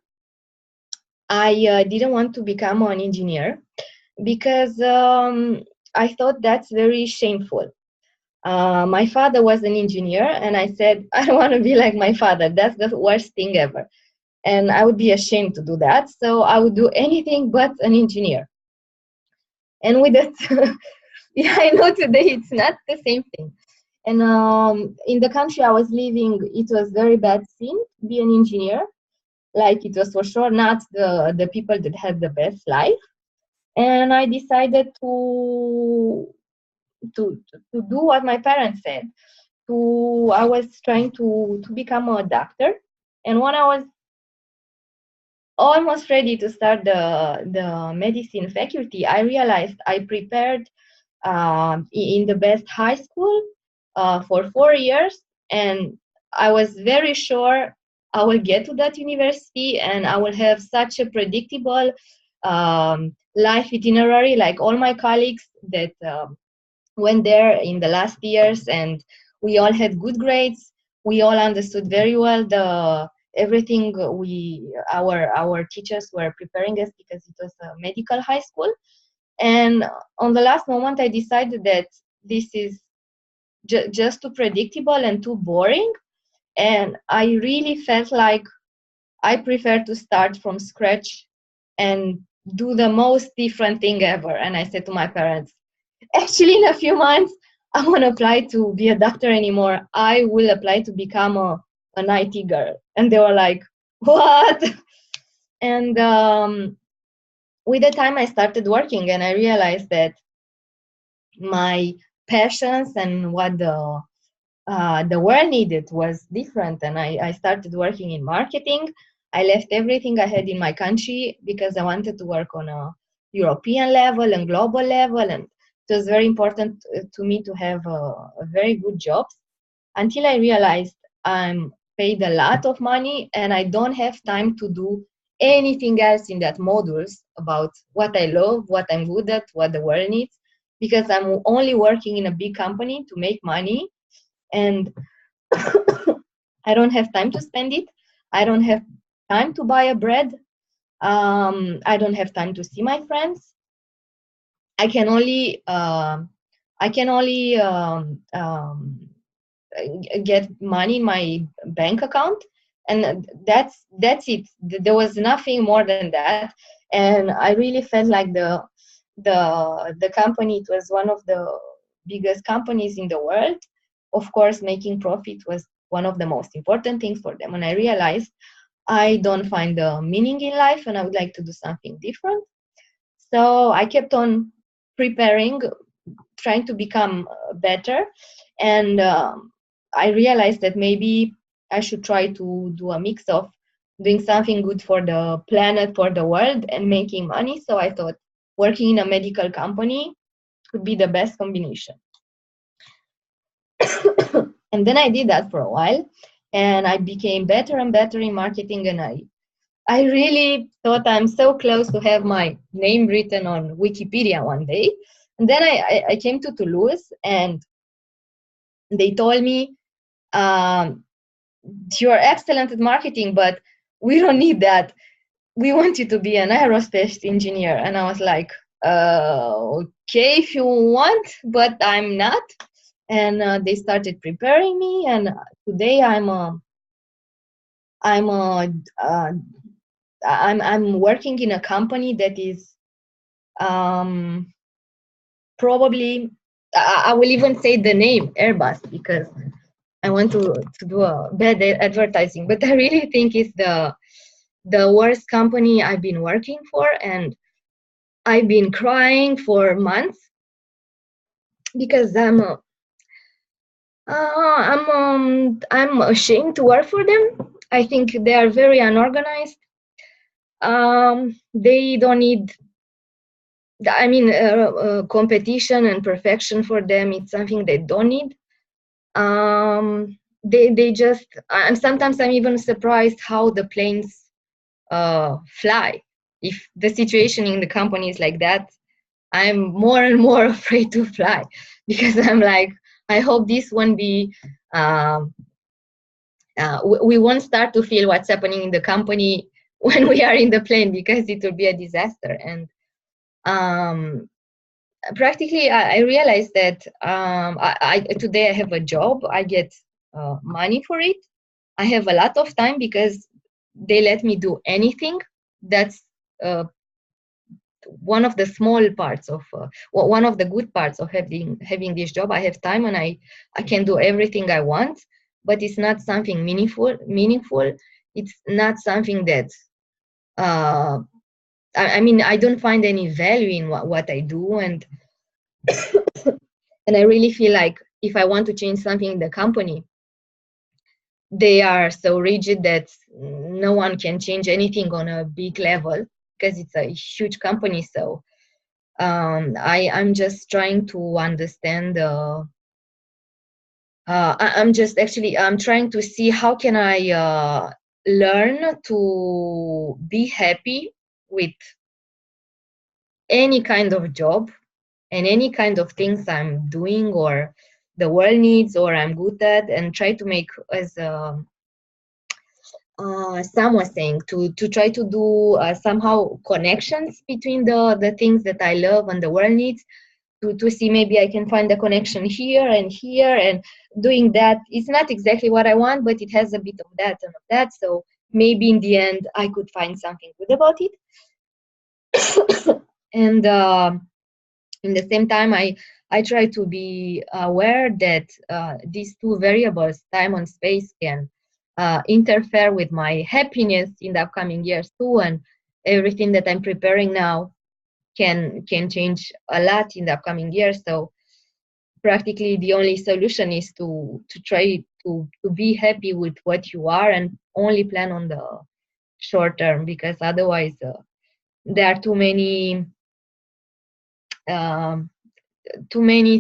I didn't want to become an engineer because I thought that's very shameful. My father was an engineer, and I said, I don't want to be like my father. That's the worst thing ever. And I would be ashamed to do that. So I would do anything but an engineer. And with that, yeah, I know today it's not the same thing. And in the country I was living, it was very bad seen to be an engineer. Like, it was for sure not the people that had the best life. And I decided to do what my parents said. I was trying to become a doctor. And when I was almost ready to start the medicine faculty, I realized I prepared in the best high school for 4 years, and I was very sure I will get to that university and I will have such a predictable life itinerary, like all my colleagues that went there in the last years, and we all had good grades. We all understood very well everything our teachers were preparing us, because it was a medical high school. And on the last moment, I decided that this is just too predictable and too boring. And I really felt like I prefer to start from scratch and do the most different thing ever. And I said to my parents, actually, in a few months, I won't apply to be a doctor anymore. I will apply to become an IT girl. And they were like, what? And with the time, I started working, and I realized that my passions and what the world needed was different. And I started working in marketing. I left everything I had in my country because I wanted to work on a European level and global level. And it was very important to me to have a very good job, until I realized I'm paid a lot of money and I don't have time to do anything else in that modules about what I love, what I'm good at, what the world needs, because I'm only working in a big company to make money, and I don't have time to spend it. I don't have time to buy a bread. I don't have time to see my friends. I can only get money in my bank account, and that's it. There was nothing more than that, and I really felt like the company, it was one of the biggest companies in the world. Of course, making profit was one of the most important things for them, and I realized I don't find the meaning in life, and I would like to do something different. So I kept on preparing, trying to become better, and I realized that maybe I should try to do a mix of doing something good for the planet, for the world, and making money. So I thought working in a medical company could be the best combination. And then I did that for a while, and I became better and better in marketing, and I really thought I'm so close to have my name written on Wikipedia one day. And then I came to Toulouse, and they told me, you're excellent at marketing, but we don't need that. We want you to be an aerospace engineer. And I was like, okay, if you want, but I'm not. And they started preparing me, and today I'm working in a company that is probably, I will even say the name Airbus, because I want to do a bad advertising, but I really think it's the worst company I've been working for, and I've been crying for months because I'm ashamed to work for them. I think they are very unorganized. They don't need, I mean, competition and perfection for them. It's something they don't need. They just, and sometimes I'm even surprised how the planes fly. If the situation in the company is like that, I'm more and more afraid to fly, because I'm like, I hope this won't be, we won't start to feel what's happening in the company when we are in the plane, because it will be a disaster. And practically, I realized that today I have a job, I get money for it. I have a lot of time because they let me do anything. That's one of the small parts of one of the good parts of having this job. I have time, and I can do everything I want, but it's not something meaningful. It's not something that I mean, I don't find any value in what I do, and and I really feel like if I want to change something in the company, they are so rigid that no one can change anything on a big level, because it's a huge company. So I'm just trying to understand. I'm trying to see how can I learn to be happy with any kind of job and any kind of things I'm doing or the world needs or I'm good at, and try to make, as Sam was saying, to try to do somehow connections between the things that I love and the world needs, to see maybe I can find a connection here, and doing that. It's not exactly what I want, but it has a bit of that and of that. So maybe in the end I could find something good about it. And in the same time, I try to be aware that these two variables, time and space, can interfere with my happiness in the upcoming years too, and everything that I'm preparing now can change a lot in the upcoming years. So practically the only solution is to try to be happy with what you are and only plan on the short term, because otherwise there are too many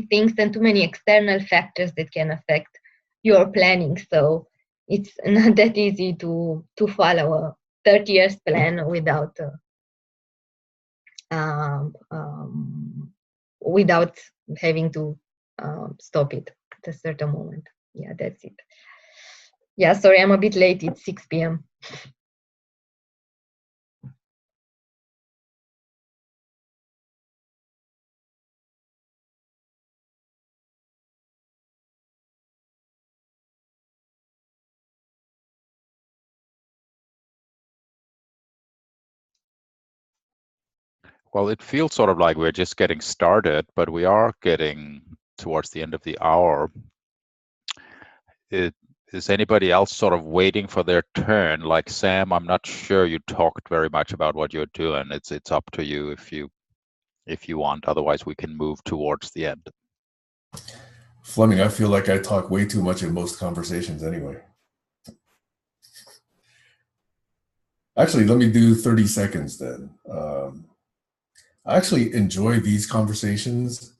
things and too many external factors that can affect your planning. So it's not that easy to follow a 30 years plan without without having to stop it at a certain moment. Yeah, that's it. Yeah, sorry, I'm a bit late. It's 6 p.m.
Well, it feels sort of like we're just getting started, but we are getting towards the end of the hour. Is anybody else sort of waiting for their turn? Like Sam, I'm not sure you talked very much about what you're doing. It's up to you if you want. Otherwise, we can move towards the end.
Fleming, I feel like I talk way too much in most conversations anyway. Actually, let me do 30 seconds then. I actually enjoy these conversations,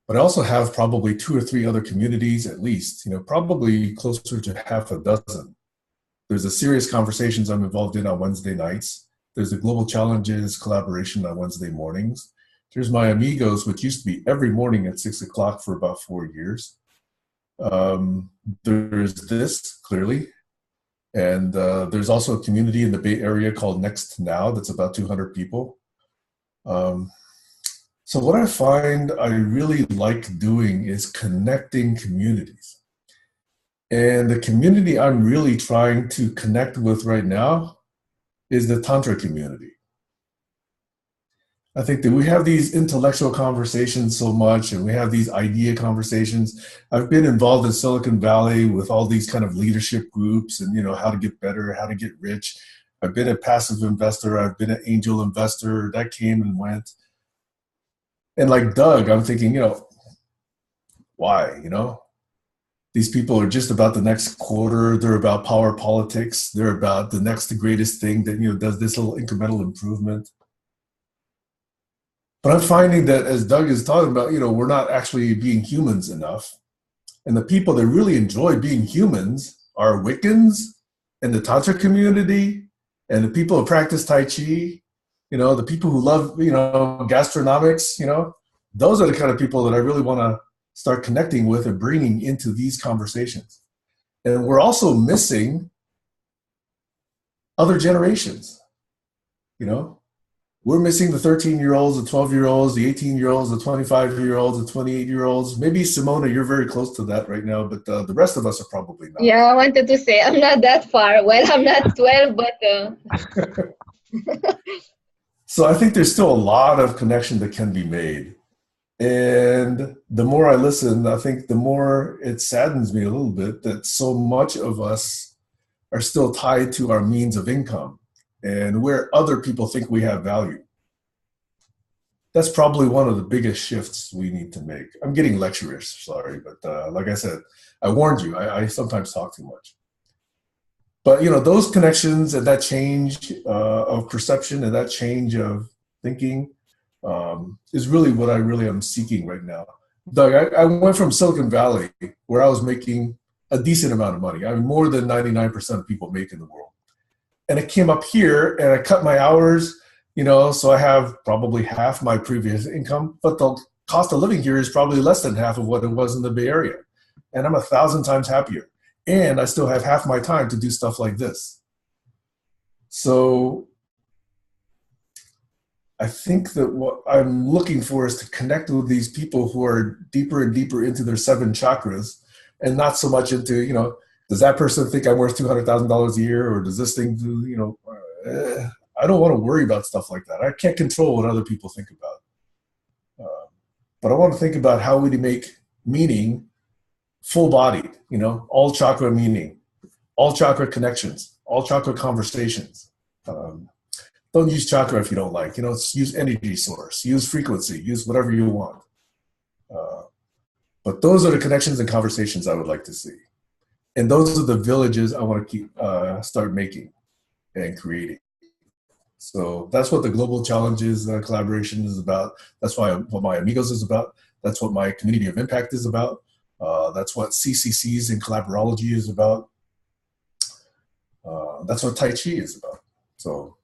but I also have probably 2 or 3 other communities at least, probably closer to half a dozen. There's the serious conversations I'm involved in on Wednesday nights. There's the Global Challenges collaboration on Wednesday mornings. There's my Amigos, which used to be every morning at 6 o'clock for about 4 years. There's this, clearly. And there's also a community in the Bay Area called Next Now that's about 200 people. So what I find I really like doing is connecting communities. And the community I'm really trying to connect with right now is the Tantra community. I think that we have these intellectual conversations so much, and we have these idea conversations. I've been involved in Silicon Valley with all these kind of leadership groups and, how to get better, how to get rich. I've been a passive investor. I've been an angel investor. That came and went. And like Doug, I'm thinking, why, These people are just about the next quarter. They're about power politics. They're about the next greatest thing that, does this little incremental improvement. But I'm finding that, as Doug is talking about, we're not actually being humans enough. And the people that really enjoy being humans are Wiccans and the Tantra community and the people who practice Tai Chi, the people who love, gastronomics, those are the kind of people that I really want to start connecting with and bringing into these conversations. And we're also missing other generations, We're missing the 13-year-olds, the 12-year-olds, the 18-year-olds, the 25-year-olds, the 28-year-olds. Maybe, Simona, you're very close to that right now, but the rest of us are probably not.
Yeah, I wanted to say I'm not that far. Well, I'm not 12, but...
So I think there's still a lot of connection that can be made. And the more I listen, I think the more it saddens me a little bit that so much of us are still tied to our means of income and where other people think we have value. That's probably one of the biggest shifts we need to make. I'm getting lecturers, sorry, but like I said, I warned you, I sometimes talk too much. But those connections and that change of perception and that change of thinking is really what I really am seeking right now. Doug, I went from Silicon Valley, where I was making a decent amount of money. I mean, more than 99% of people make in the world. And I came up here and I cut my hours, so I have probably half my previous income, but the cost of living here is probably less than half of what it was in the Bay Area. And I'm 1,000 times happier. And I still have half my time to do stuff like this. So I think that what I'm looking for is to connect with these people who are deeper and deeper into their 7 chakras and not so much into, does that person think I'm worth $200,000 a year, or does this thing do, I don't want to worry about stuff like that. I can't control what other people think about. But I want to think about how we make meaning full-bodied, all chakra meaning, all chakra connections, all chakra conversations. Don't use chakra if you don't like, use energy source, use frequency, use whatever you want. But those are the connections and conversations I would like to see. And those are the villages I want to keep, start making and creating. So that's what the Global Challenges collaboration is about. That's what my Amigos is about. That's what my Community of Impact is about. That's what CCCs and Collaborology is about. That's what Tai Chi is about. So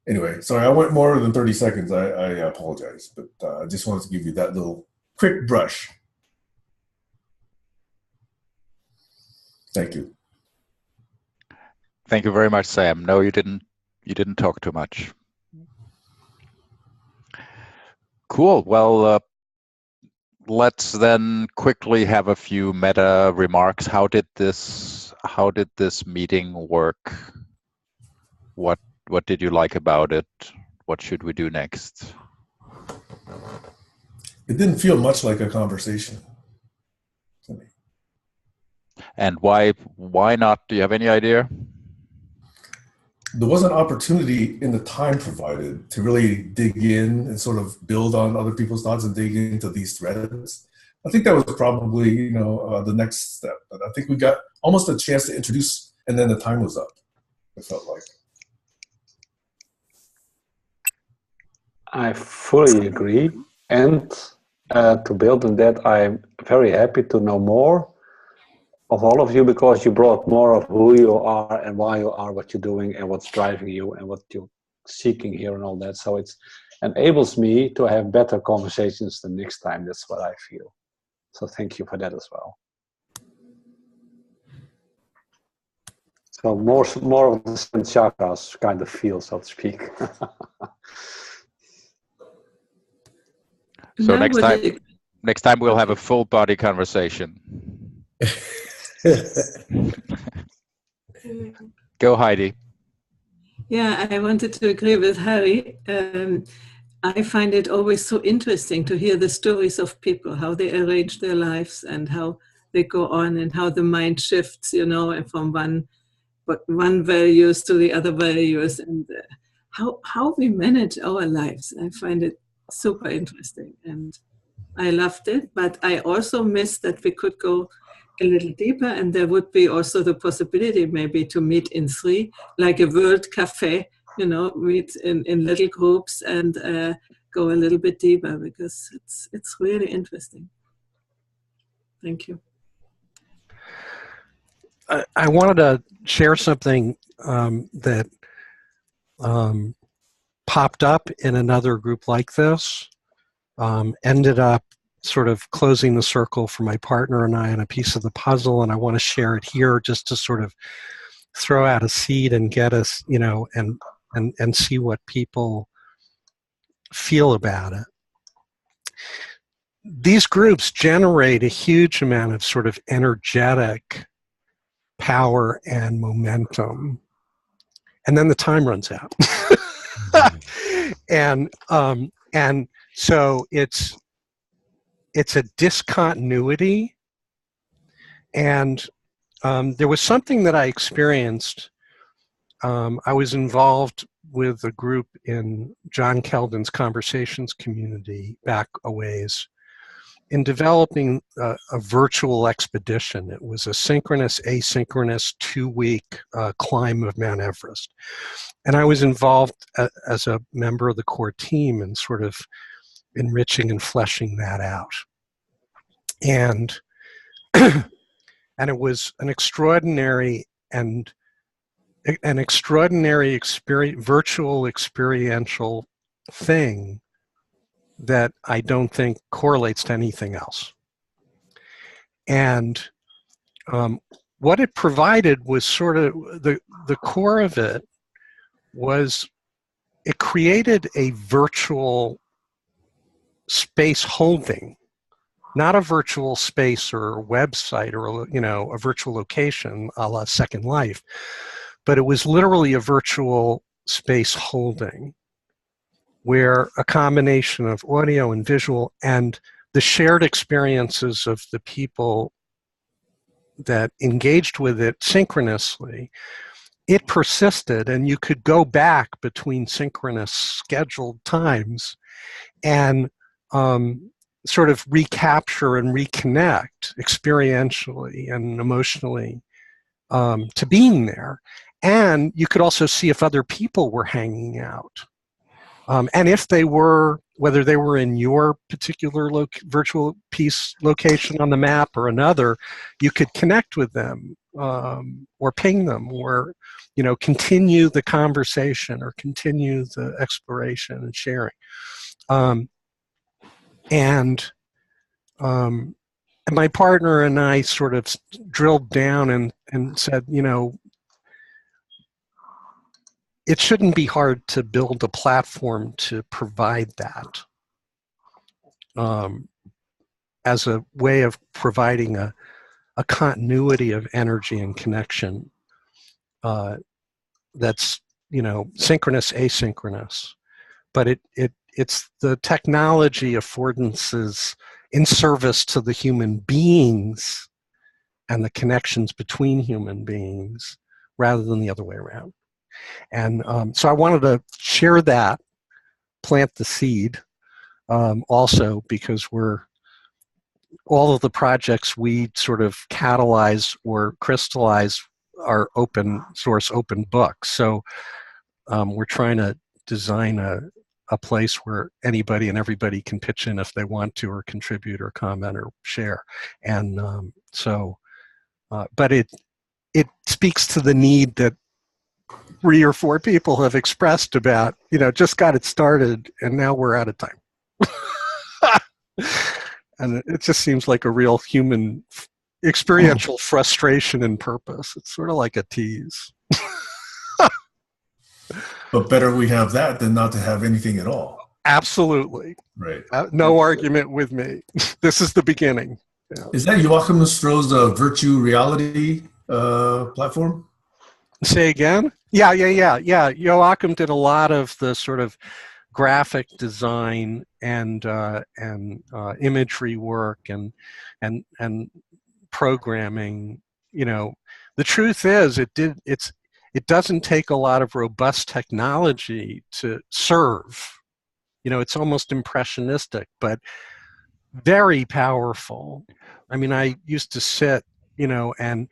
anyway, sorry, I went more than 30 seconds. I apologize, but I just wanted to give you that little quick brush. Thank you.
Thank you very much, Sam. No, you didn't talk too much. Cool. Well, let's then quickly have a few meta remarks. How did this meeting work? What did you like about it? what should we do next?
It didn't feel much like a conversation to me.
And why not? Do you have any idea?
There was an opportunity in the time provided to really dig in and sort of build on other people's thoughts and dig into these threads. I think that was probably, the next step. But I think we got almost a chance to introduce, and then the time was up, it felt like.
I fully agree. And to build on that, I'm very happy to know more of all of you, because you brought more of who you are and why you are what you're doing and what's driving you and what you're seeking here and all that. So it enables me to have better conversations the next time. That's what I feel. So thank you for that as well. So more of the seven chakras kind of feel, so to speak.
So next time we'll have a full body conversation. Go, Heidi.
Yeah, I wanted to agree with Harry. I find it always so interesting to hear the stories of people, how they arrange their lives and how they go on and how the mind shifts, from one values to the other values, and how we manage our lives. I find it super interesting and I loved it, but I also miss that we could go a little deeper, and there would be also the possibility maybe to meet in three, like a world cafe, meet in little groups and go a little bit deeper, because it's really interesting. Thank you.
I wanted to share something that popped up in another group like this, ended up sort of closing the circle for my partner and I on a piece of the puzzle, and I want to share it here just to sort of throw out a seed and get us, and see what people feel about it. These groups generate a huge amount of sort of energetic power and momentum, and then the time runs out. And so it's a discontinuity, and there was something that I experienced. I was involved with a group in John Keldon's Conversations community back a ways in developing a virtual expedition. It was a synchronous, asynchronous 2-week climb of Mount Everest. And I was involved as a member of the core team in sort of enriching and fleshing that out. And and it was an extraordinary virtual experiential thing that I don't think correlates to anything else. And what it provided was sort of the core of it was it created a virtual space holding, not a virtual space or a website or a virtual location a la Second Life, but it was literally a virtual space holding where a combination of audio and visual and the shared experiences of the people that engaged with it synchronously, it persisted, and you could go back between synchronous scheduled times and sort of recapture and reconnect experientially and emotionally to being there. And you could also see if other people were hanging out. And if they were, whether they were in your particular virtual piece location on the map or another, you could connect with them or ping them or, continue the conversation or continue the exploration and sharing. And my partner and I sort of drilled down and said, it shouldn't be hard to build a platform to provide that as a way of providing a continuity of energy and connection that's, synchronous, asynchronous, but it's the technology affordances in service to the human beings and the connections between human beings rather than the other way around. And so I wanted to share that, plant the seed, also because all of the projects we sort of catalyze or crystallize are open source, open books. So we're trying to design a place where anybody and everybody can pitch in if they want to, or contribute or comment or share. And but it speaks to the need that 3 or 4 people have expressed about, just got it started and now we're out of time. And it just seems like a real human experiential frustration and purpose. It's sort of like a tease.
But better we have that than not to have anything at all.
Absolutely.
Right.
No argument with me. This is the beginning. Yeah.
Is that Joachim Stroh's virtual reality platform?
Say again? Yeah. Joachim did a lot of the sort of graphic design and imagery work and programming. The truth is, it doesn't take a lot of robust technology to serve. It's almost impressionistic, but very powerful. I mean, I used to sit, and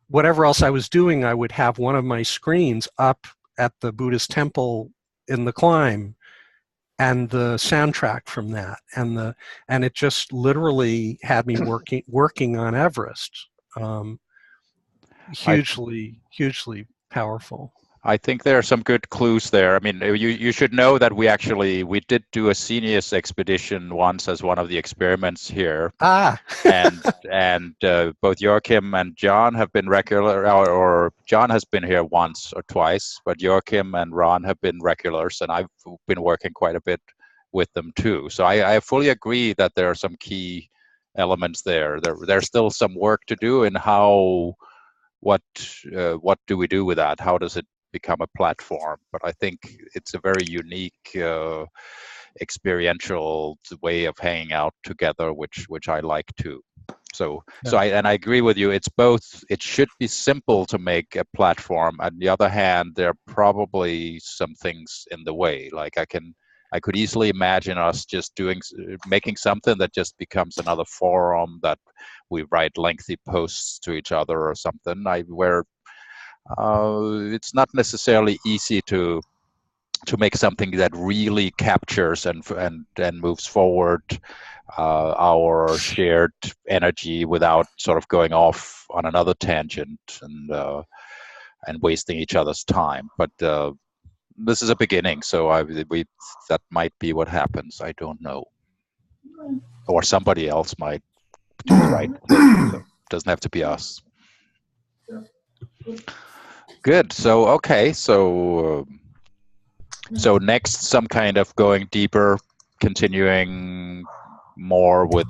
whatever else I was doing, I would have one of my screens up at the Buddhist temple in the climb, and the soundtrack from that, and it just literally had me working on Everest. Hugely powerful.
I think there are some good clues there. I mean, you should know that we did do a Senius expedition once as one of the experiments here. And both Joachim and John have been regular, or John has been here once or twice, but Joachim and Ron have been regulars, and I've been working quite a bit with them too. So I fully agree that there are some key elements there. There's still some work to do in what do we do with that? How does it become a platform? But I think it's a very unique experiential way of hanging out together, which I like too. So I agree with you. It's both. It should be simple to make a platform. On the other hand, there are probably some things in the way. Like I could easily imagine us just making something that just becomes another forum that we write lengthy posts to each other or something. Where it's not necessarily easy to make something that really captures and moves forward our shared energy without sort of going off on another tangent and wasting each other's time. But this is a beginning, so that might be what happens. I don't know, or somebody else might do the right thing. So it doesn't have to be us. Good. So okay. So next, some kind of going deeper, continuing more with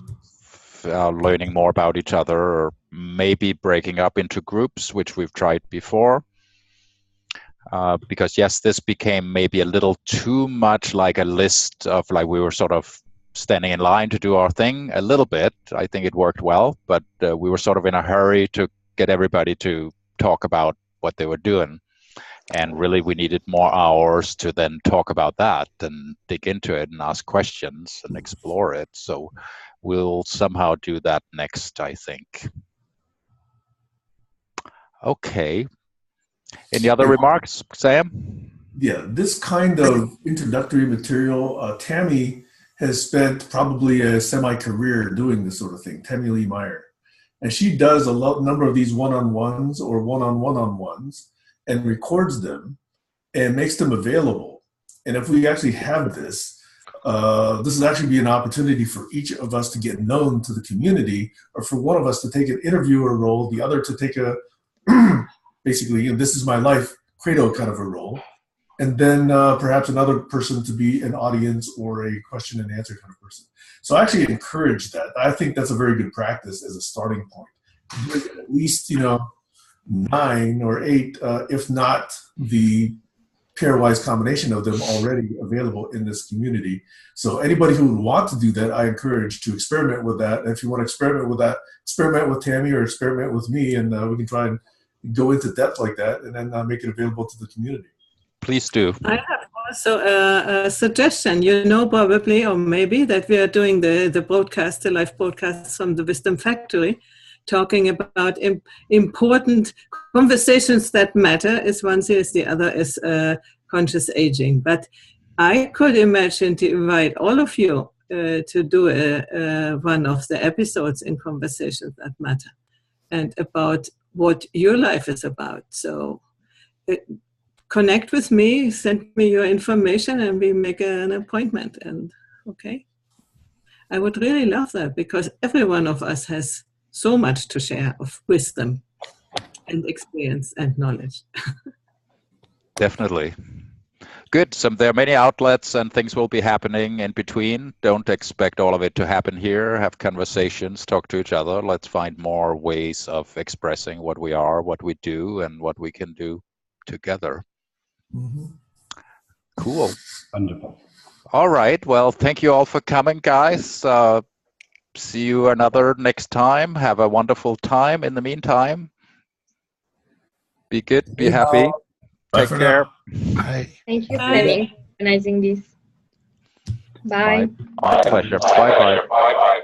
learning more about each other, or maybe breaking up into groups, which we've tried before. Because yes, this became maybe a little too much like a list of, like, we were sort of standing in line to do our thing a little bit. I think it worked well, but we were sort of in a hurry to get everybody to talk about what they were doing. And really, we needed more hours to then talk about that and dig into it and ask questions and explore it. So we'll somehow do that next, I think. Okay. Any other remarks, Sam?
Yeah, this kind of introductory material, Tammy has spent probably a semi-career doing this sort of thing, Tammy Lee Meyer. And she does a number of these one-on-ones or one-on-one-on-ones and records them and makes them available. And if we actually have this, this will actually be an opportunity for each of us to get known to the community, or for one of us to take an interviewer role, the other to take a basically, this is my life, credo kind of a role. And then perhaps another person to be an audience or a question and answer kind of person. So I actually encourage that. I think that's a very good practice as a starting point. At least, 9 or 8, if not the pairwise combination of them already available in this community. So anybody who would want to do that, I encourage to experiment with that. And if you want to experiment with that, experiment with Tammy or experiment with me, and we can try and go into depth like that, and then make it available to the community.
Please do.
I have also a suggestion. You know, probably, or maybe, that we are doing the live broadcast from the Wisdom Factory, talking about important conversations that matter. Is one thing, is the other is conscious aging. But I could imagine to invite all of you to do one of the episodes in Conversations That Matter, and about what your life is about. So connect with me, send me your information, and we make an appointment. And okay, I would really love that, because every one of us has so much to share of wisdom and experience and knowledge.
Definitely. Good. So there are many outlets and things will be happening in between. Don't expect all of it to happen here. Have conversations, talk to each other. Let's find more ways of expressing what we are, what we do, and what we can do together.
Mm-hmm.
Cool.
Wonderful.
All right. Well, thank you all for coming, guys. See you another next time. Have a wonderful time in the meantime. Be good. Be happy. Take care.
Bye.
Thank you for
Bye.
organizing this. Bye.
My pleasure. Bye-bye.